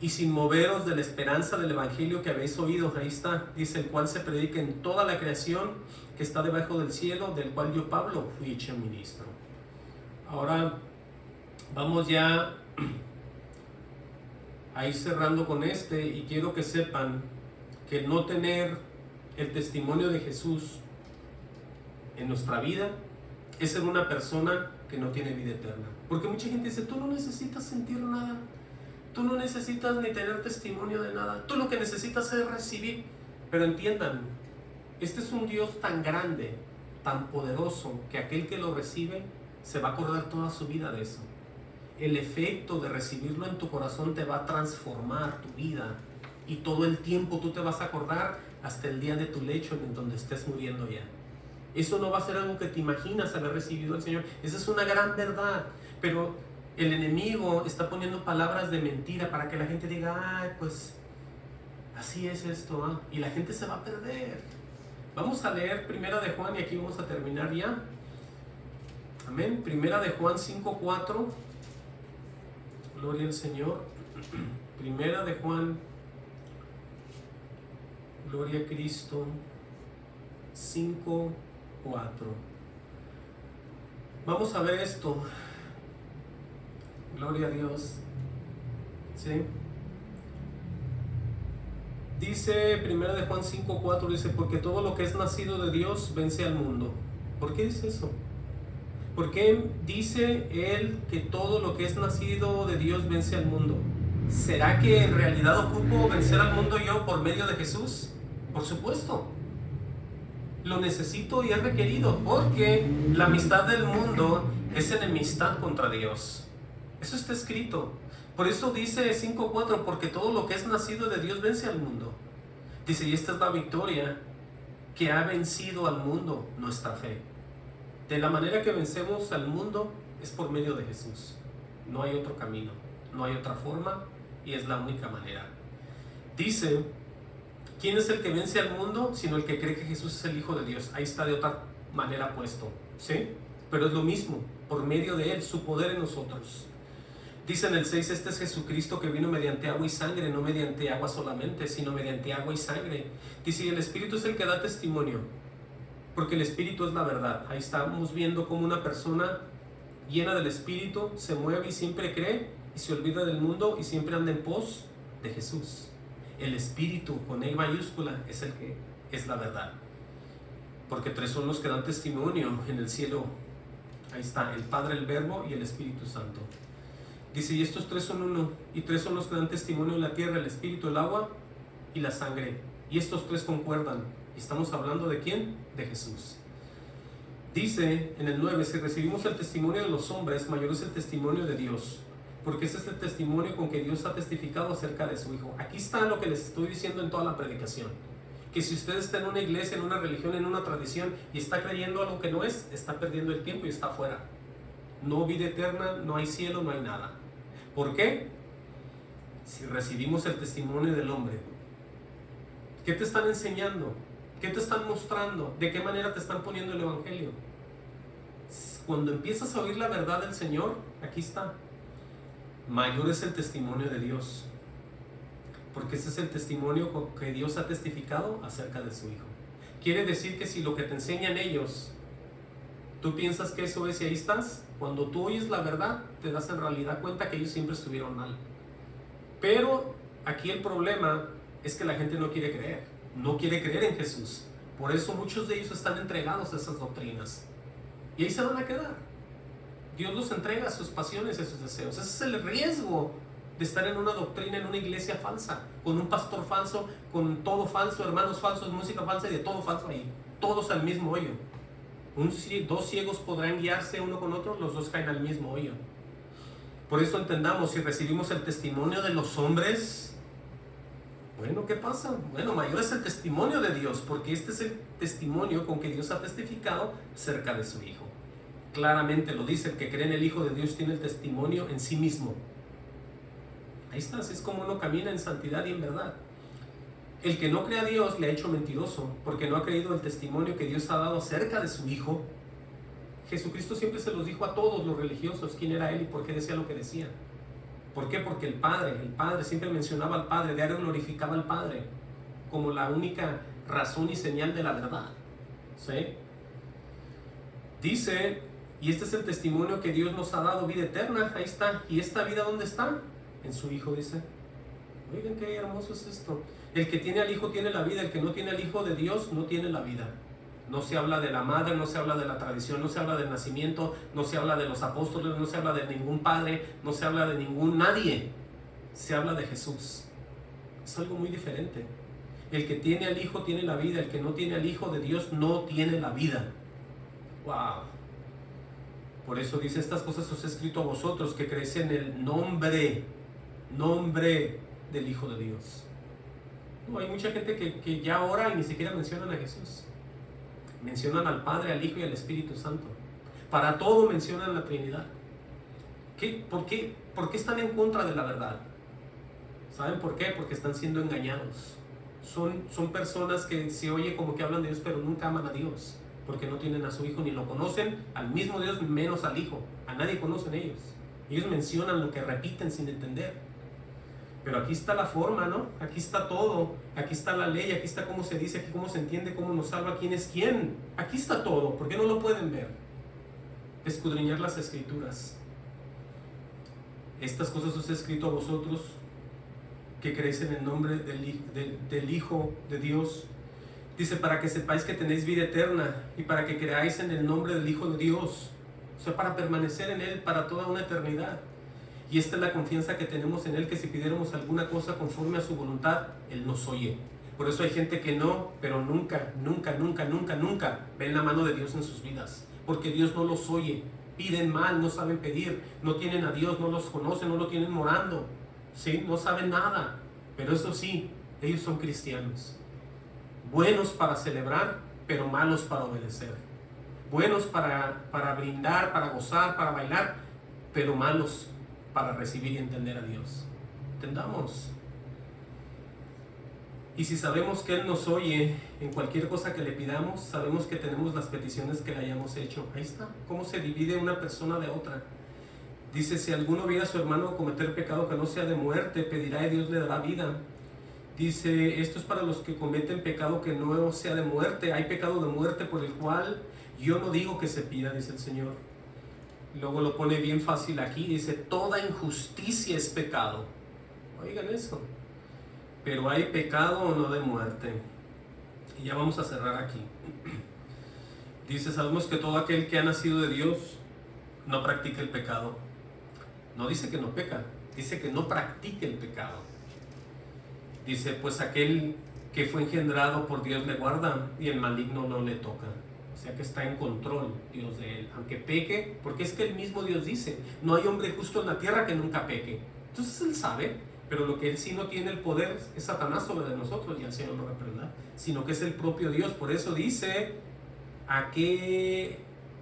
Y sin moveros de la esperanza del evangelio que habéis oído. Ahí está, dice, el cual se predica en toda la creación que está debajo del cielo, del cual yo, Pablo, fui hecho ministro. Ahora vamos ya a ir cerrando con y quiero que sepan que no tener el testimonio de Jesús en nuestra vida es ser una persona que no tiene vida eterna. Porque mucha gente dice, tú no necesitas sentir nada, tú no necesitas ni tener testimonio de nada, tú lo que necesitas es recibir. Pero entiendan, este es un Dios tan grande, tan poderoso, que aquel que lo recibe se va a acordar toda su vida de eso. El efecto de recibirlo en tu corazón te va a transformar tu vida, y todo el tiempo tú te vas a acordar hasta el día de tu lecho en donde estés muriendo ya. Eso no va a ser algo que te imaginas haber recibido al Señor. Esa es una gran verdad. Pero el enemigo está poniendo palabras de mentira para que la gente diga, ay, pues así es esto, ¿eh? Y la gente se va a perder. Vamos a leer Primera de Juan y aquí vamos a terminar ya. Amén. Primera de Juan 5:4. Gloria al Señor. Primera de Juan, gloria a Cristo, 5:4. Vamos a ver esto. Gloria a Dios. ¿Sí? Dice Primera de Juan 5:4, dice, porque todo lo que es nacido de Dios vence al mundo. ¿Por qué dice eso? ¿Por qué dice él que todo lo que es nacido de Dios vence al mundo? ¿Será que en realidad ocupo vencer al mundo yo por medio de Jesús? Por supuesto. Lo necesito y es requerido, porque la amistad del mundo es enemistad contra Dios. Eso está escrito. Por eso dice 5:4, porque todo lo que es nacido de Dios vence al mundo. Dice, y esta es la victoria que ha vencido al mundo, nuestra fe. De la manera que vencemos al mundo es por medio de Jesús. No hay otro camino, no hay otra forma, y es la única manera. Dice, ¿quién es el que vence al mundo? Sino el que cree que Jesús es el Hijo de Dios. Ahí está de otra manera puesto, ¿sí? Pero es lo mismo, por medio de Él, su poder en nosotros. Dice en el 6, este es Jesucristo que vino mediante agua y sangre, no mediante agua solamente, sino mediante agua y sangre. Dice, y el Espíritu es el que da testimonio, porque el Espíritu es la verdad. Ahí estamos viendo cómo una persona llena del Espíritu se mueve y siempre cree y se olvida del mundo y siempre anda en pos de Jesús. El Espíritu con E mayúscula es el que es la verdad, porque tres son los que dan testimonio en el cielo. Ahí está, el Padre, el Verbo y el Espíritu Santo. Dice, y estos tres son uno, y tres son los que dan testimonio en la tierra, el Espíritu, el agua y la sangre. Y estos tres concuerdan. ¿Y estamos hablando de quién? De Jesús. Dice en el 9, si recibimos el testimonio de los hombres, mayor es el testimonio de Dios, porque ese es el testimonio con que Dios ha testificado acerca de su Hijo. Aquí está lo que les estoy diciendo en toda la predicación, que si usted está en una iglesia, en una religión, en una tradición y está creyendo algo que no es, está perdiendo el tiempo y está fuera. no vida eterna, no hay cielo, no hay nada. ¿Por qué? Si recibimos el testimonio del hombre. ¿Qué te están enseñando? ¿Qué te están mostrando? ¿De qué manera te están poniendo el evangelio? Cuando empiezas a oír la verdad del Señor, aquí está. Mayor es el testimonio de Dios. Porque ese es el testimonio que Dios ha testificado acerca de su Hijo. Quiere decir que si lo que te enseñan ellos, tú piensas que eso es y ahí estás, cuando tú oyes la verdad, te das en realidad cuenta que ellos siempre estuvieron mal. Pero aquí el problema es que la gente no quiere creer. No quiere creer en Jesús. Por eso muchos de ellos están entregados a esas doctrinas. Y ahí se van a quedar. Dios los entrega a sus pasiones y a sus deseos. Ese es el riesgo de estar en una doctrina, en una iglesia falsa, con un pastor falso, con todo falso, hermanos falsos, música falsa y de todo falso ahí. Todos al mismo hoyo. Dos ciegos podrán guiarse uno con otro, los dos caen al mismo hoyo. Por eso entendamos, si recibimos el testimonio de los hombres, bueno, ¿qué pasa? Bueno, mayor es el testimonio de Dios, porque este es el testimonio con que Dios ha testificado acerca de su Hijo. Claramente lo dice, el que cree en el Hijo de Dios tiene el testimonio en sí mismo. Ahí está, así es como uno camina en santidad y en verdad. El que no cree a Dios le ha hecho mentiroso, porque no ha creído el testimonio que Dios ha dado acerca de su Hijo. Jesucristo siempre se los dijo a todos los religiosos quién era Él y por qué decía lo que decía. ¿Por qué? Porque el Padre siempre mencionaba al Padre, diario glorificaba al Padre como la única razón y señal de la verdad. ¿Sí? Dice, y este es el testimonio que Dios nos ha dado, vida eterna, ahí está. ¿Y esta vida dónde está? En su Hijo, dice. Oigan qué hermoso es esto. El que tiene al Hijo tiene la vida, el que no tiene al Hijo de Dios no tiene la vida. No se habla de la madre, no se habla de la tradición, no se habla del nacimiento, no se habla de los apóstoles, no se habla de ningún padre, no se habla de ningún nadie. Se habla de Jesús. Es algo muy diferente. El que tiene al Hijo tiene la vida, el que no tiene al Hijo de Dios no tiene la vida. ¡Wow! Por eso dice, estas cosas os he escrito a vosotros que creéis en el nombre del Hijo de Dios. No, hay mucha gente que ya ora y ni siquiera mencionan a Jesús. Mencionan al Padre, al Hijo y al Espíritu Santo. Para todo mencionan la Trinidad. ¿Por qué están en contra de la verdad? ¿Saben por qué? Porque están siendo engañados. Son personas que se oye como que hablan de Dios, pero nunca aman a Dios. Porque no tienen a su Hijo ni lo conocen, al mismo Dios menos al Hijo. A nadie conocen ellos. Ellos mencionan lo que repiten sin entender. Pero aquí está la forma, ¿no? Aquí está todo. Aquí está la ley, aquí está cómo se dice, aquí cómo se entiende, cómo nos salva, quién es quién. Aquí está todo. ¿Por qué no lo pueden ver? Escudriñar las Escrituras. Estas cosas os he escrito a vosotros que creéis en el nombre del Hijo de Dios. Dice, para que sepáis que tenéis vida eterna y para que creáis en el nombre del Hijo de Dios. O sea, para permanecer en Él para toda una eternidad. Y esta es la confianza que tenemos en Él, que si pidiéramos alguna cosa conforme a su voluntad, Él nos oye. Por eso hay gente que no, pero nunca ven la mano de Dios en sus vidas. Porque Dios no los oye. Piden mal, no saben pedir, no tienen a Dios, no los conocen, no lo tienen morando. ¿Sí? No saben nada. Pero eso sí, ellos son cristianos. Buenos para celebrar, pero malos para obedecer. Buenos para brindar, para gozar, para bailar, pero malos para recibir y entender a Dios. Entendamos. Y si sabemos que Él nos oye en cualquier cosa que le pidamos, sabemos que tenemos las peticiones que le hayamos hecho. Ahí está, cómo se divide una persona de otra. Dice, si alguno viera a su hermano cometer pecado que no sea de muerte, pedirá y Dios le dará vida. Dice, esto es para los que cometen pecado que no sea de muerte. Hay pecado de muerte por el cual yo no digo que se pida, dice el Señor. Luego lo pone bien fácil aquí, dice, toda injusticia es pecado. Oigan eso. Pero hay pecado no de muerte. Y ya vamos a cerrar aquí. Dice, sabemos que todo aquel que ha nacido de Dios no practica el pecado. No dice que no peca, dice que no practique el pecado. Dice, pues aquel que fue engendrado por Dios le guarda y el maligno no le toca. O sea que está en control Dios de él, aunque peque, porque es que el mismo Dios dice, no hay hombre justo en la tierra que nunca peque. Entonces Él sabe, pero lo que Él sí no tiene el poder es Satanás sobre nosotros, y al Señor no reprenda, sino que es el propio Dios. Por eso dice,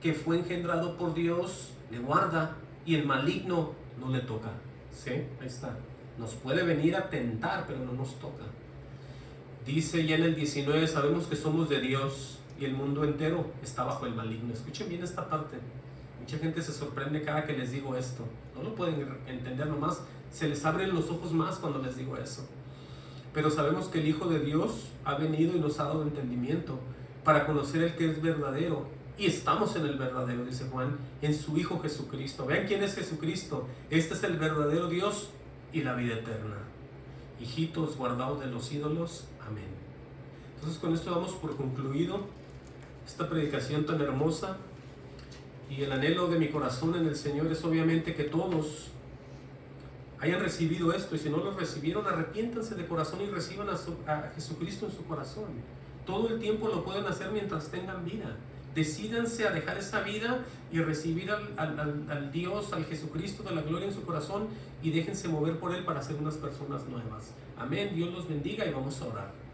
que fue engendrado por Dios le guarda y el maligno no le toca. ¿Sí? Ahí está. Nos puede venir a tentar, pero no nos toca. Dice ya en el 19, sabemos que somos de Dios y el mundo entero está bajo el maligno. Escuchen bien esta parte. Mucha gente se sorprende cada que les digo esto. No lo pueden entender, nomás se les abren los ojos más cuando les digo eso. Pero sabemos que el Hijo de Dios ha venido y nos ha dado entendimiento para conocer el que es verdadero. Y estamos en el verdadero, dice Juan, en su Hijo Jesucristo. Vean quién es Jesucristo. Este es el verdadero Dios y la vida eterna. Hijitos, guardaos de los ídolos. Amén. Entonces con esto damos por concluido esta predicación tan hermosa. Y el anhelo de mi corazón en el Señor es obviamente que todos hayan recibido esto, y si no lo recibieron, arrepiéntanse de corazón y reciban a Jesucristo en su corazón. Todo el tiempo lo pueden hacer mientras tengan vida. Decídanse a dejar esa vida y recibir al Dios, al Jesucristo de la gloria en su corazón, y déjense mover por Él para ser unas personas nuevas. Amén. Dios los bendiga y vamos a orar.